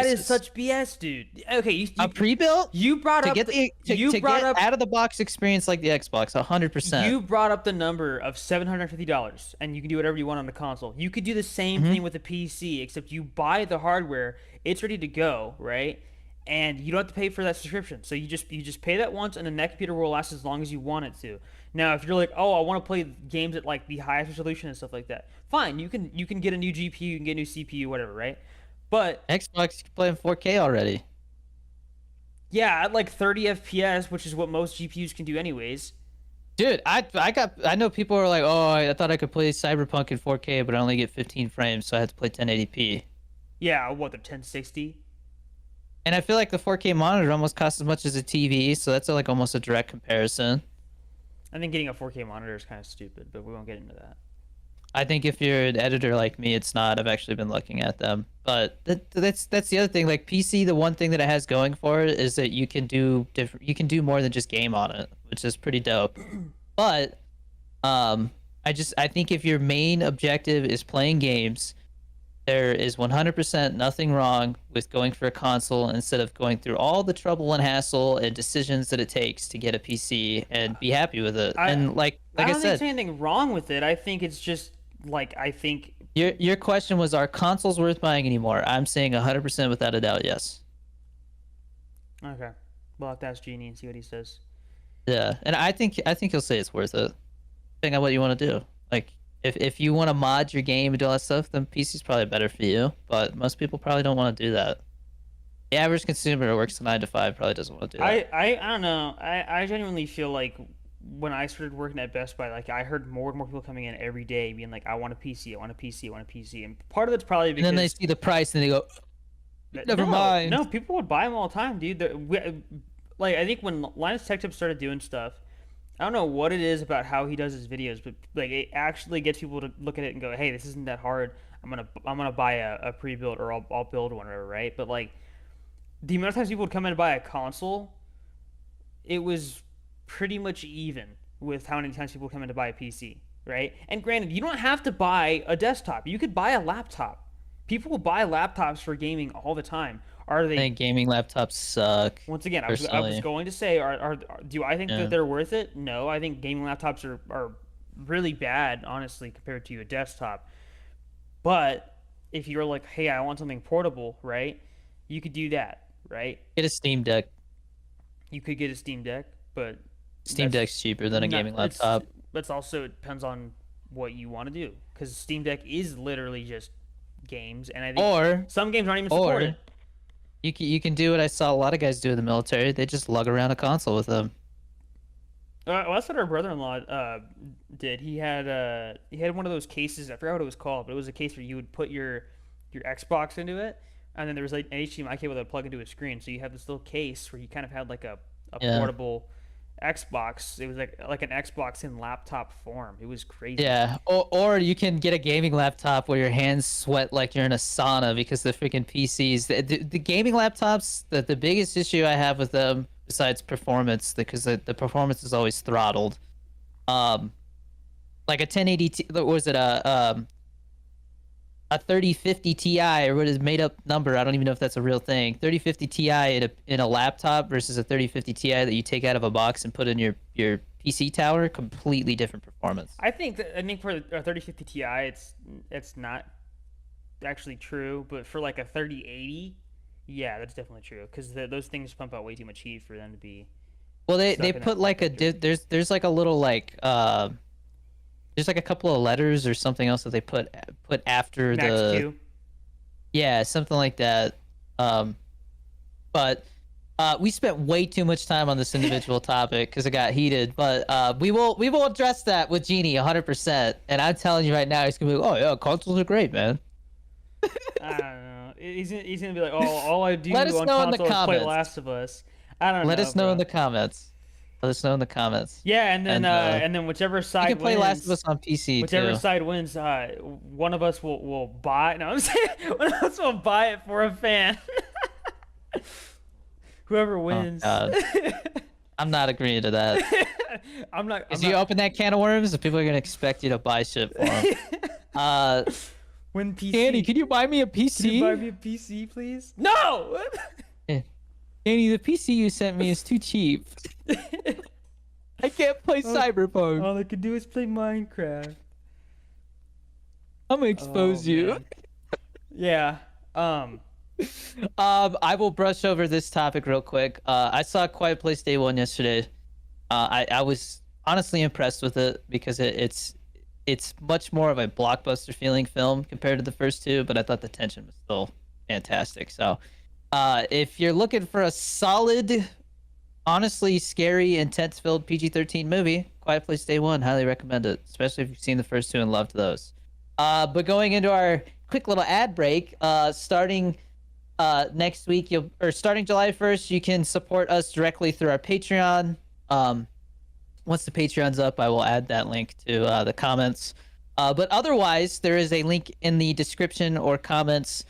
is such BS, dude. Okay, a pre-built. You brought up out of the box experience like the Xbox, 100%. You brought up the number of $750, and you can do whatever you want on the console. You could do the same thing with a PC, except you buy the hardware, it's ready to go, right? And you don't have to pay for that subscription. So you just pay that once, and then that computer will last as long as you want it to. Now, if you're like, oh, I want to play games at like the highest resolution and stuff like that, fine. You can get a new GPU, you can get a new CPU, whatever, right? But Xbox, you can play in 4K already. Yeah, at like 30 FPS, which is what most GPUs can do anyways. Dude, I know people are like, oh, I thought I could play Cyberpunk in 4K, but I only get 15 frames, so I had to play 1080p. Yeah, what, the 1060? And I feel like the 4K monitor almost costs as much as a TV, so that's like almost a direct comparison. I think getting a 4K monitor is kind of stupid, but we won't get into that. I think if you're an editor like me, it's not. I've actually been looking at them. But that's the other thing. Like PC, the one thing that it has going for it is that you can do more than just game on it, which is pretty dope. But I think if your main objective is playing games, there is 100% nothing wrong with going for a console instead of going through all the trouble and hassle and decisions that it takes to get a PC and be happy with it. I Like I don't think said, there's anything wrong with it. I think it's just like I think. your question was, are consoles worth buying anymore? I'm saying 100% without a doubt, yes. Okay, we'll have to ask Genie and see what he says. Yeah, and I think he'll say it's worth it. Depending on what you want to do. Like, if you want to mod your game and do all that stuff, then PC's probably better for you. But most people probably don't want to do that. The average consumer who works a 9 to 5 probably doesn't want to do that. I don't know. I genuinely feel like when I started working at Best Buy, like I heard more and more people coming in every day being like, I want a PC, I want a PC, I want a PC. And part of it's probably And then they because see the price and they go, never no, mind. no, people would buy them all the time, dude. Like I think when Linus Tech Tips started doing stuff, I don't know what it is about how he does his videos, but like it actually gets people to look at it and go, "Hey, this isn't that hard. I'm gonna buy a pre-built or I'll build one or whatever, right?" But like the amount of times people would come in and buy a console, it was pretty much even with how many times people come in to buy a PC, right? And granted, you don't have to buy a desktop. You could buy a laptop. People will buy laptops for gaming all the time. Are I they think gaming laptops suck. once again, I was Personally, going to say, do I think yeah. that they're worth it? No, I think gaming laptops are really bad, honestly, compared to a desktop. But if you're like, hey, I want something portable, right? You could do that, right? Get a Steam Deck. You could get a Steam Deck, but Steam that's Deck's cheaper than a not, gaming laptop. that's also it depends on what you want to do because Steam Deck is literally just games, and I think Or some games aren't even supported. you can do what I saw a lot of guys do in the military. They just lug around a console with them. Well, that's what our brother-in-law did. He had one of those cases. I forgot what it was called, but it was a case where you would put your Xbox into it, and then there was like an HDMI cable that would plug into a screen. So you have this little case where you kind of had like a Yeah. portable Xbox. It was like an Xbox in laptop form. It was crazy. Yeah, or you can get a gaming laptop where your hands sweat like you're in a sauna because the freaking PCs, the gaming laptops, the biggest issue I have with them besides performance, because the performance is always throttled. Um, like a 1080 what was it, a 3050 Ti, or what is made up number? I don't even know if that's a real thing. 3050 Ti in a laptop versus a 3050 Ti that you take out of a box and put in your PC tower, completely different performance. I think for a 3050 Ti, it's not actually true, but for like a 3080, yeah, that's definitely true because those things pump out way too much heat for them to be Well, they stuck in put that like a temperature. there's like a little like there's like a couple of letters or something else that they put after Max the Q. yeah, something like that. But we spent way too much time on this individual topic because it got heated. But we will address that with Genie 100%. And I'm telling you right now, he's gonna be like, oh yeah, consoles are great, man. I don't know. He's gonna be like, oh, all I do Let us on know in the console is play comments. Last of Us. I don't know. Let us know in bro. the comments. Let us know in the comments. Yeah, and then And and then whichever you side can play wins, Last of Us on PC whichever too. side wins, one of us will buy. No, I'm saying one of us will buy it for a fan. Whoever Oh wins. God, I'm not agreeing to that. I'm not. If you open that can of worms, the people are gonna expect you to buy shit for them. Win PC. Danny, can you buy me a Can you buy PC? me a PC, please? No. Danny, the PC you sent me is too cheap. I can't play Cyberpunk. All I can do is play Minecraft. I'm gonna expose Oh, you. man. Yeah. I will brush over this topic real quick. I saw Quiet Place Day One yesterday. I was honestly impressed with it because it's much more of a blockbuster feeling film compared to the first two, but I thought the tension was still fantastic. So, if you're looking for a solid, honestly scary, intense-filled PG-13 movie, Quiet Place Day One, highly recommend it, especially if you've seen the first two and loved those. But going into our quick little ad break, starting next week, starting July 1st, you can support us directly through our Patreon. Once the Patreon's up, I will add that link to the comments. But otherwise, there is a link in the description or comments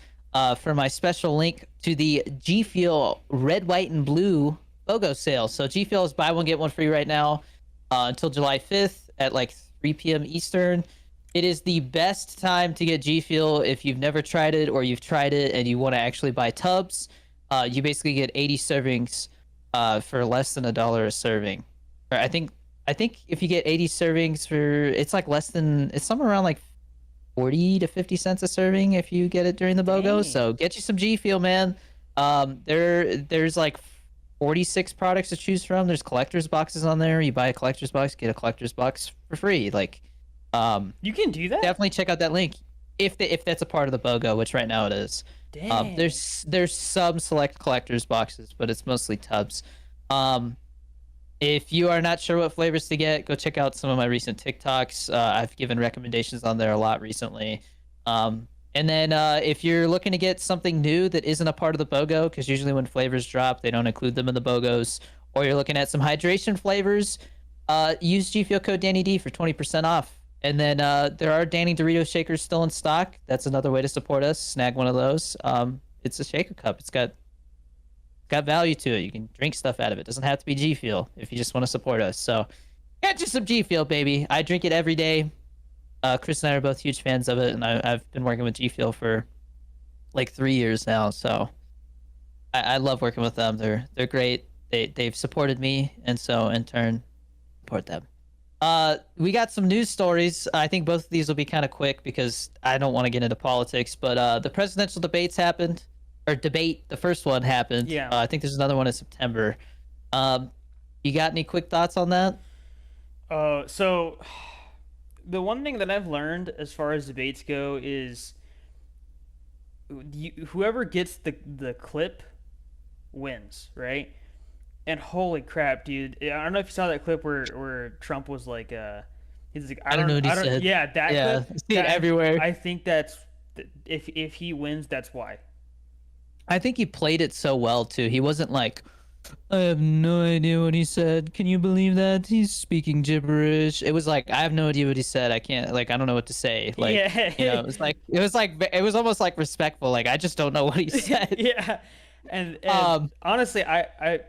for my special link to the G Fuel Red, White, and Blue BOGO sale. So G Fuel is buy one, get one free right now until July 5th at like 3 p.m. Eastern. It is the best time to get G Fuel if you've never tried it or you've tried it and you want to actually buy tubs. You basically get 80 servings for less than $1 a serving. Or I think I think if you get 80 servings for, it's like less than, it's somewhere around like 40 to 50 cents a serving if you get it during the BOGO. Dang. So get you some G Fuel, man. There's like 46 products to choose from. There's collector's boxes on there. You buy a collector's box, get a collector's box for free. Like, You can do that? definitely check out that link if that's a part of the BOGO, which right now it is. Dang. There's some select collector's boxes, but it's mostly tubs. If you are not sure what flavors to get, go check out some of my recent TikToks. I've given recommendations on there a lot recently. And then if you're looking to get something new that isn't a part of the BOGO, because usually when flavors drop, they don't include them in the BOGOs, or you're looking at some hydration flavors, use G Fuel code DannyD for 20% off. And then there are Danny Dorito shakers still in stock. That's another way to support us. Snag one of those. It's a shaker cup. It's got value to it. You can drink stuff out of it. Doesn't have to be G Fuel if you just want to support us. So get you some G Fuel, baby. I drink it every day. Chris and I are both huge fans of it, and I've been working with G Fuel for like 3 years now. So I love working with them. They're great. They've supported me, and so in turn support them. We got some news stories. I think both of these will be kind of quick because I don't want to get into politics. But the presidential debates happened, or debate. The first one happened. Yeah. I think there's another one in September. You got any quick thoughts on that? So the one thing that I've learned as far as debates go is whoever gets the clip wins, right? And holy crap, dude! I don't know if you saw that clip where Trump was like, he's like, I don't know what he said. yeah, that Yeah, clip. I see it everywhere. I think that's if he wins, that's why. I think he played it so well too. He wasn't like, I have no idea what he said. Can you believe that? He's speaking gibberish. It was like, I have no idea what he said. I can't, like, I don't know what to say. Like, Yeah. it was almost like respectful. Like, I just don't know what he said. Yeah, and honestly, I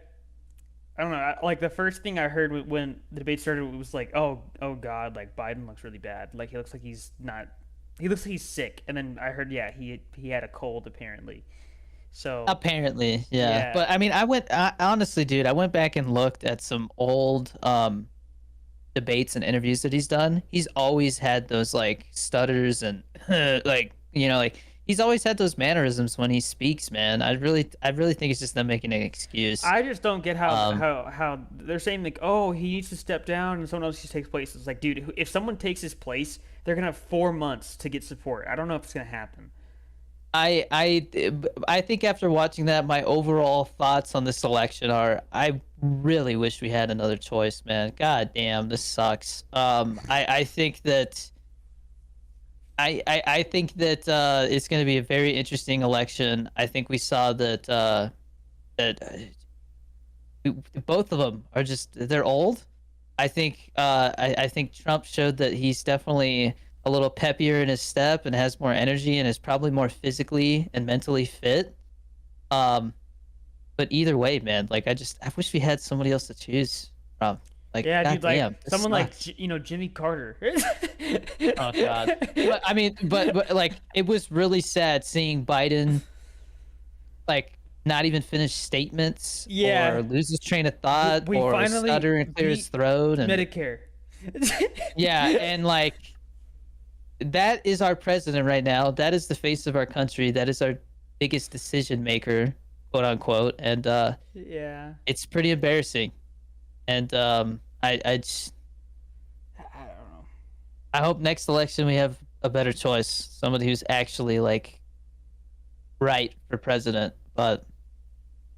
don't know. Like the first thing I heard when the debate started was like, oh God, like Biden looks really bad. Like he looks like he's not. He looks like he's sick. And then I heard, yeah, he had a cold apparently. So Apparently, yeah. Yeah. But I mean, honestly, dude, I went back and looked at some old debates and interviews that he's done. He's always had those like stutters and like, like he's always had those mannerisms when he speaks, man. I really think it's just them making an excuse. I just don't get how they're saying like, oh, he needs to step down and someone else just takes place. It's like, dude, if someone takes his place, they're gonna have 4 months to get support. I don't know if it's gonna happen. I think after watching that, my overall thoughts on this election are I really wish we had another choice, man. God damn, this sucks. I think that I think that it's going to be a very interesting election. I think we saw that both of them are just they're old. I think I think Trump showed that he's definitely a little peppier in his step and has more energy and is probably more physically and mentally fit. But either way, man, like I wish we had somebody else to choose from. Like, Yeah, dude, like goddamn, this someone like sucks. Jimmy Carter. Oh God. But I mean, but like it was really sad seeing Biden like not even finish statements Yeah. or lose his train of thought We or finally stutter and clear his beat throat and Medicare. yeah, and like that is our president right now. That is the face of our country. That is our biggest decision maker, quote unquote. And Yeah. it's pretty embarrassing. And I just I don't know. I hope next election we have a better choice, somebody who's actually like right for president. But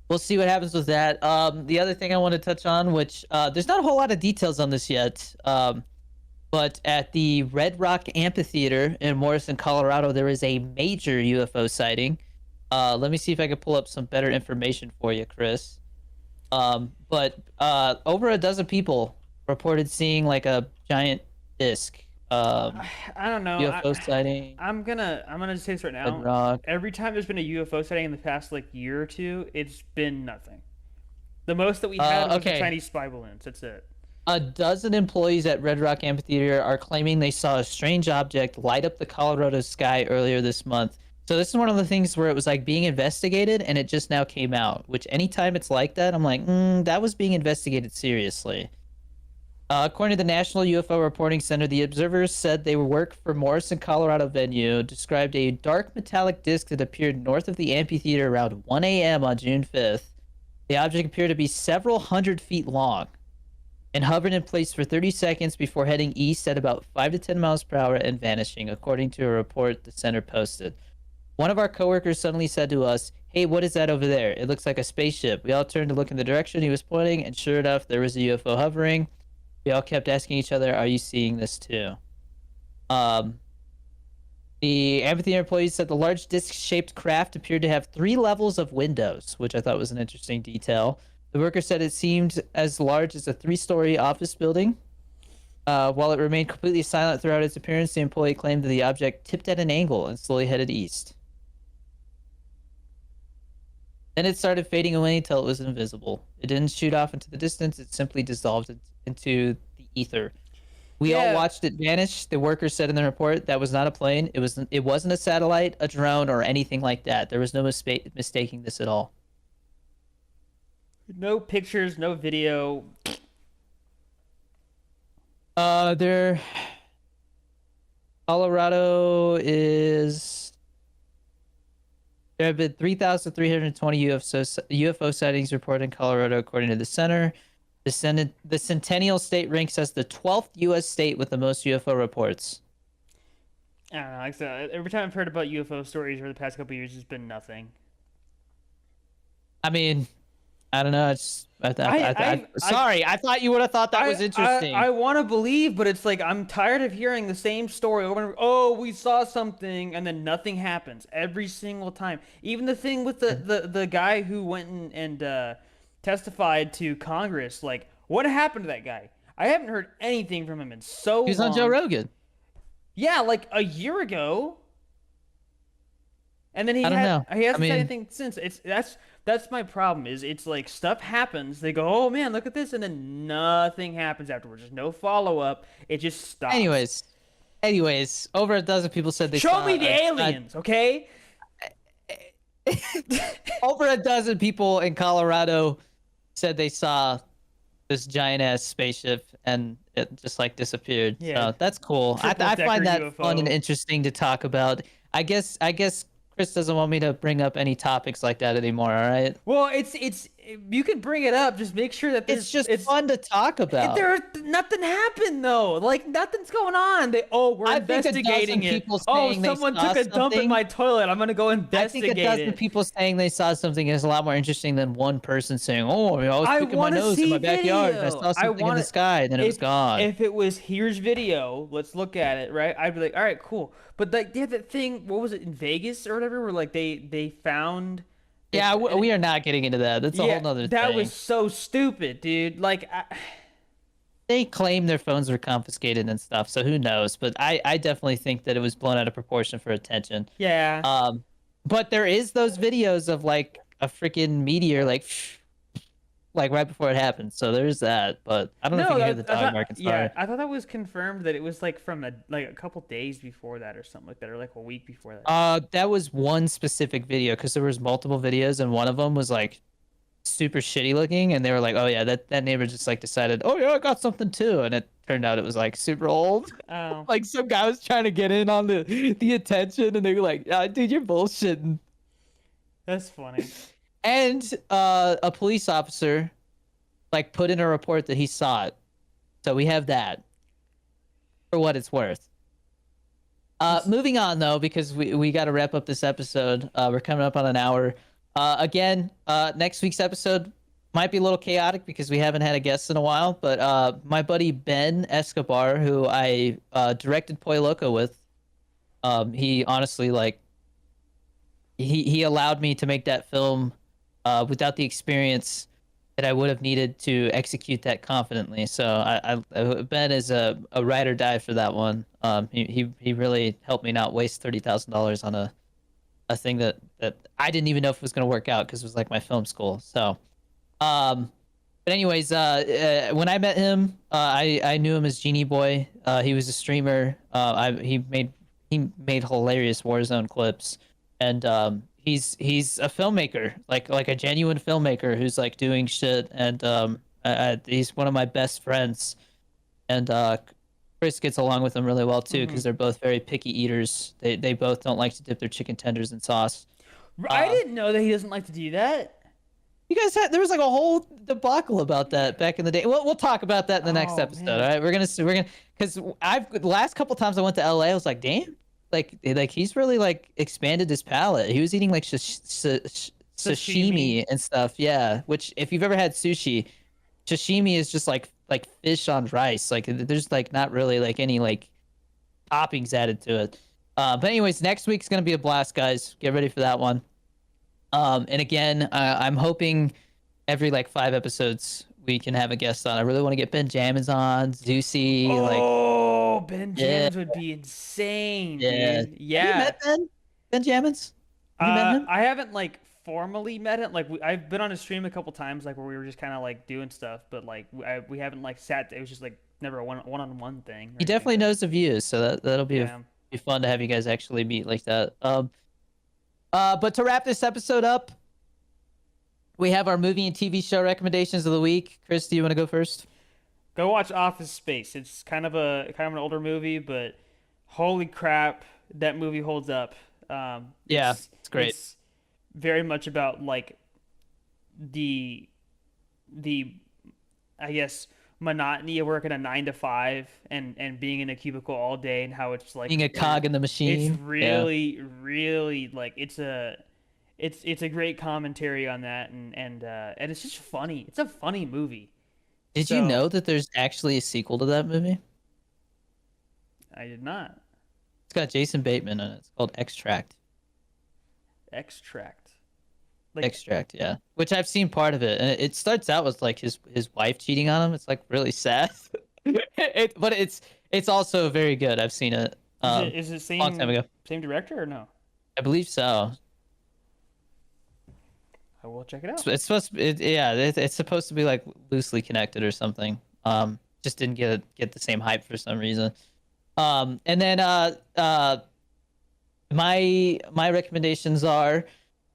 we'll see what happens with that. The other thing I want to touch on, which there's not a whole lot of details on this yet, but at the Red Rock Amphitheater in Morrison, Colorado, there is a major UFO sighting. Let me see if I can pull up some better information for you, Chris. But over a dozen people reported seeing like a giant disc. I don't know. UFO sighting. I'm gonna just say this right Red now. Rock. Every time there's been a UFO sighting in the past like year or two, it's been nothing. The most that we had was the okay. Chinese spy balloons. That's it. A dozen employees at Red Rock Amphitheater are claiming they saw a strange object light up the Colorado sky earlier this month. So this is one of the things where it was like being investigated and it just now came out, which anytime it's like that, I'm like, that was being investigated seriously. According to the National UFO Reporting Center, the observers said they worked for Morrison, Colorado venue, described a dark metallic disc that appeared north of the amphitheater around 1 a.m. on June 5th. The object appeared to be several hundred feet long and hovered in place for 30 seconds before heading east at about 5 to 10 miles per hour and vanishing, according to a report the center posted. One of our coworkers suddenly said to us, "Hey, what is that over there? It looks like a spaceship." We all turned to look in the direction he was pointing, and sure enough, there was a UFO hovering. We all kept asking each other, "Are you seeing this too?" Um, the amphitheater employees said the large disc-shaped craft appeared to have 3 levels of windows, which I thought was an interesting detail. The worker said it seemed as large as a 3-story office building. While it remained completely silent throughout its appearance, the employee claimed that the object tipped at an angle and slowly headed east. Then it started fading away until it was invisible. It didn't shoot off into the distance, it simply dissolved into the ether. We all watched it vanish. The workers said in the report that was not a plane. It wasn't a satellite, a drone, or anything like that. There was no mistaking this at all. No pictures, no video. There. Colorado is. There have been 3,320 UFO sightings reported in Colorado, according to the center. The Centennial State ranks as the 12th U.S. state with the most UFO reports. I don't know. Like I said, every time I've heard about UFO stories over the past couple of years, it's been nothing. I mean, I don't know. Sorry, I thought you would have thought that was interesting. I want to believe, but it's like I'm tired of hearing the same story over and over. Oh, we saw something, and then nothing happens every single time. Even the thing with the guy who went and testified to Congress, like, what happened to that guy? I haven't heard anything from him in so long. He's on Joe Rogan. Yeah, like a year ago. And then he hasn't said anything since. That's my problem. Is it's like stuff happens, they go, "Oh man, look at this," and then nothing happens afterwards. There's no follow up. It just stops. Anyways, over a dozen people said they show me the aliens, okay? Over a dozen people in Colorado said they saw this giant ass spaceship and it just like disappeared. Yeah, so that's cool. I find that UFO. Fun and interesting to talk about. I guess Chris doesn't want me to bring up any topics like that anymore. All right. Well, it's you can bring it up. Just make sure that it's fun to talk about. Nothing happened though. Like nothing's going on. We're investigating it. Someone took a dump in my toilet. I'm gonna go investigate it. I think a dozen people saying they saw something is a lot more interesting than one person saying, "Oh, I was picking my nose in my backyard and I saw something in the sky and then it was gone." If it was here's video, let's look at it, right? I'd be like, all right, cool. But like they had that thing. What was it in Vegas or whatever? Where like they found. Yeah, we are not getting into that. That's a whole nother thing. That was so stupid, dude. Like, they claim their phones were confiscated and stuff, so who knows? But I definitely think that it was blown out of proportion for attention. Yeah. But there is those videos of like a freaking meteor, like right before it happened. So there's that. But I don't know if you can hear the dog barking. Yeah, I thought that was confirmed that it was like from a couple days before that or something like that, or like a week before that. That was one specific video because there was multiple videos and one of them was like super shitty looking, and they were like, "Oh yeah, that neighbor just like decided, oh yeah, I got something too," and it turned out it was like super old. Oh. Like some guy was trying to get in on the attention, and they were like, "Dude, you're bullshitting." That's funny. And a police officer like put in a report that he saw it. So we have that for what it's worth. Moving on though, because we got to wrap up this episode. We're coming up on an hour. Again, next week's episode might be a little chaotic because we haven't had a guest in a while, but my buddy Ben Escobar, who I directed Poi Loco with, he honestly like he allowed me to make that film without the experience that I would have needed to execute that confidently. So Ben is a ride or die for that one. He really helped me not waste $30,000 on a thing that I didn't even know if it was going to work out because it was like my film school. So, but anyways, when I met him, I knew him as Genie Boy. He was a streamer. He made hilarious Warzone clips, and he's a filmmaker, like a genuine filmmaker who's like doing shit, and he's one of my best friends. and Chris gets along with them really well too Hmm. because they're both very picky eaters. They both don't like to dip their chicken tenders in sauce. I Uh, didn't know that he doesn't like to do that. you guys had there was like a whole debacle about that back in the day. We'll talk about that in the next Oh episode. All man. right, we're gonna because I've the last couple times I went to LA, I was like, damn, like he's really like expanded his palate. He was eating like Sashimi. sashimi and stuff. Yeah, which if you've ever had sushi, sashimi is just like fish on rice. Like there's like not really like any like toppings added to it. But anyways, next week's gonna be a blast, guys. Get ready for that one. And again, I'm hoping every like 5 episodes we can have a guest on. I really want to get Benjamin's on, Zeusy, like Oh, Ben yeah, Jams would be insane, yeah. dude. Have you Yeah. met Benjamin's? Have you met him? I haven't like formally met him. Like I've been on a stream a couple times, like where we were just kind of like doing stuff, but like we haven't like sat. It was just like never a one-on-one thing or He anything like definitely that. knows the views, so that'll Yeah. be fun to have you guys actually meet like that. But to wrap this episode up, we have our movie and TV show recommendations of the week. Chris, do you want to go first? Go watch Office Space. It's kind of an older movie, but holy crap, that movie holds up. Yeah, it's great. It's very much about like the the I guess monotony of working a 9 to 5 and being in a cubicle all day and how it's like Being a cog in the it's machine. Yeah. really like it's a great commentary on that and it's just funny. It's a funny movie. Did you So know that there's actually a sequel to that movie? I did not It's got Jason Bateman in it. It's called Extract. extract like Extract, yeah. Which I've seen part of it, and it starts out with like his wife cheating on him. It's like really sad. But it's also very good. I've seen it is it a long time ago. same director or no? I believe so. I will check it out. It's supposed to be, it's supposed to be like loosely connected or something. Just didn't get the same hype for some reason. And then my recommendations are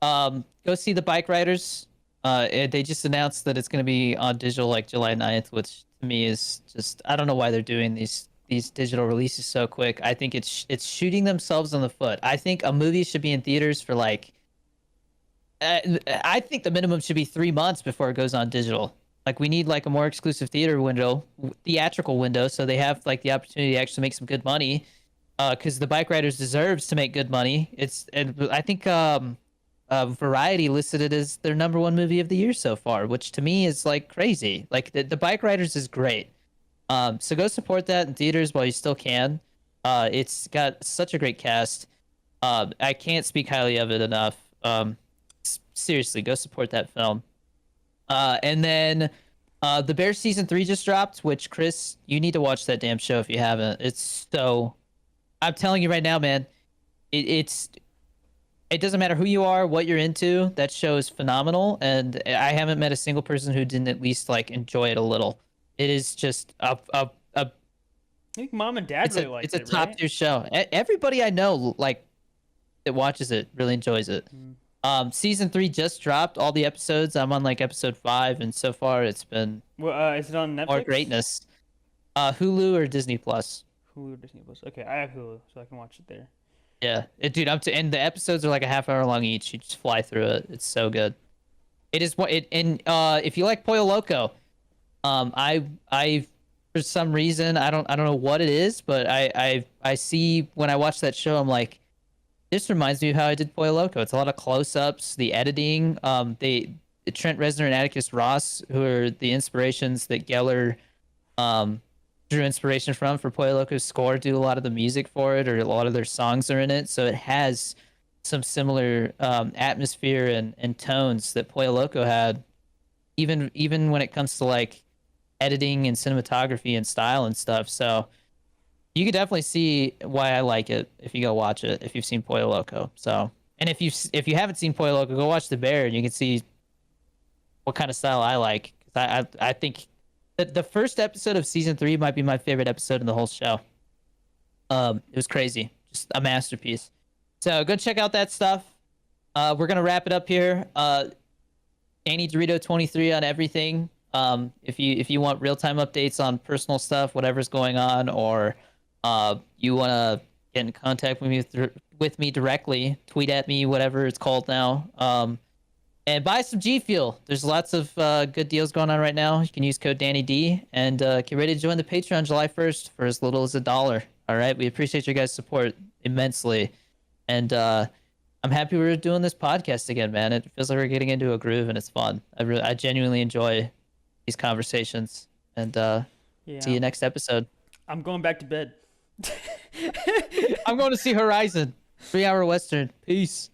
go see the Bike Riders. They just announced that it's going to be on digital like July 9th, which to me is just I don't know why they're doing these digital releases so quick. I think it's shooting themselves in the foot. I think a movie should be in theaters for like I think the minimum should be 3 months before it goes on digital. Like we need like a more exclusive theatrical window, so they have like the opportunity to actually make some good money. Because the Bike Riders deserves to make good money. And I think Variety listed it as their #1 movie of the year so far, which to me is like crazy. Like the Bike Riders is great. So go support that in theaters while you still can. It's got such a great cast. I can't speak highly of it enough. Seriously, go support that film. And then The Bear season 3 just dropped, which Chris, you need to watch that damn show if you haven't. It's so I'm telling you right now, man, it doesn't matter who you are, what you're into, that show is phenomenal, and I haven't met a single person who didn't at least like enjoy it a little. It is just a I think mom and dad really liked it's a it, top right? tier show. Everybody I know like that watches it really enjoys it. Mm. Season 3 just dropped all the episodes. I'm on like episode 5, and so far it's been Well, is it on more Netflix? greatness. Hulu or Disney Plus. Hulu or Disney Plus. Okay, I have Hulu, so I can watch it there. Yeah, dude, and the episodes are like a half hour long each. You just fly through it. It's so good. It is what it and if you like Pollo Loco, I for some reason I don't know what it is, but I see when I watch that show I'm like, this reminds me of how I did Pollo Loco. It's a lot of close-ups, the editing, Trent Reznor and Atticus Ross, who are the inspirations that Geller drew inspiration from for Pollo Loco's score, do a lot of the music for it, or a lot of their songs are in it. So it has some similar atmosphere and tones that Pollo Loco had, even when it comes to like editing and cinematography and style and stuff. So you could definitely see why I like it if you go watch it, if you've seen Pollo Loco. So, and if you haven't seen Pollo Loco, go watch The Bear and you can see what kind of style I like. I think the first episode of season 3 might be my favorite episode in the whole show. It was crazy, just a masterpiece. So go check out that stuff. We're gonna wrap it up here. Danny Dorito 23 on everything. If you want real time updates on personal stuff, whatever's going on, or you want to get in contact with me directly, tweet at me, whatever it's called now. And buy some G Fuel. There's lots of good deals going on right now. You can use code DannyD and get ready to join the Patreon July 1st for as little as $1. All right, we appreciate your guys' support immensely, and I'm happy we're doing this podcast again, man. It feels like we're getting into a groove and it's fun. I genuinely enjoy these conversations, and see you Yeah. next episode. I'm going back to bed. I'm going to see Horizon, 3 Hour Western. Peace.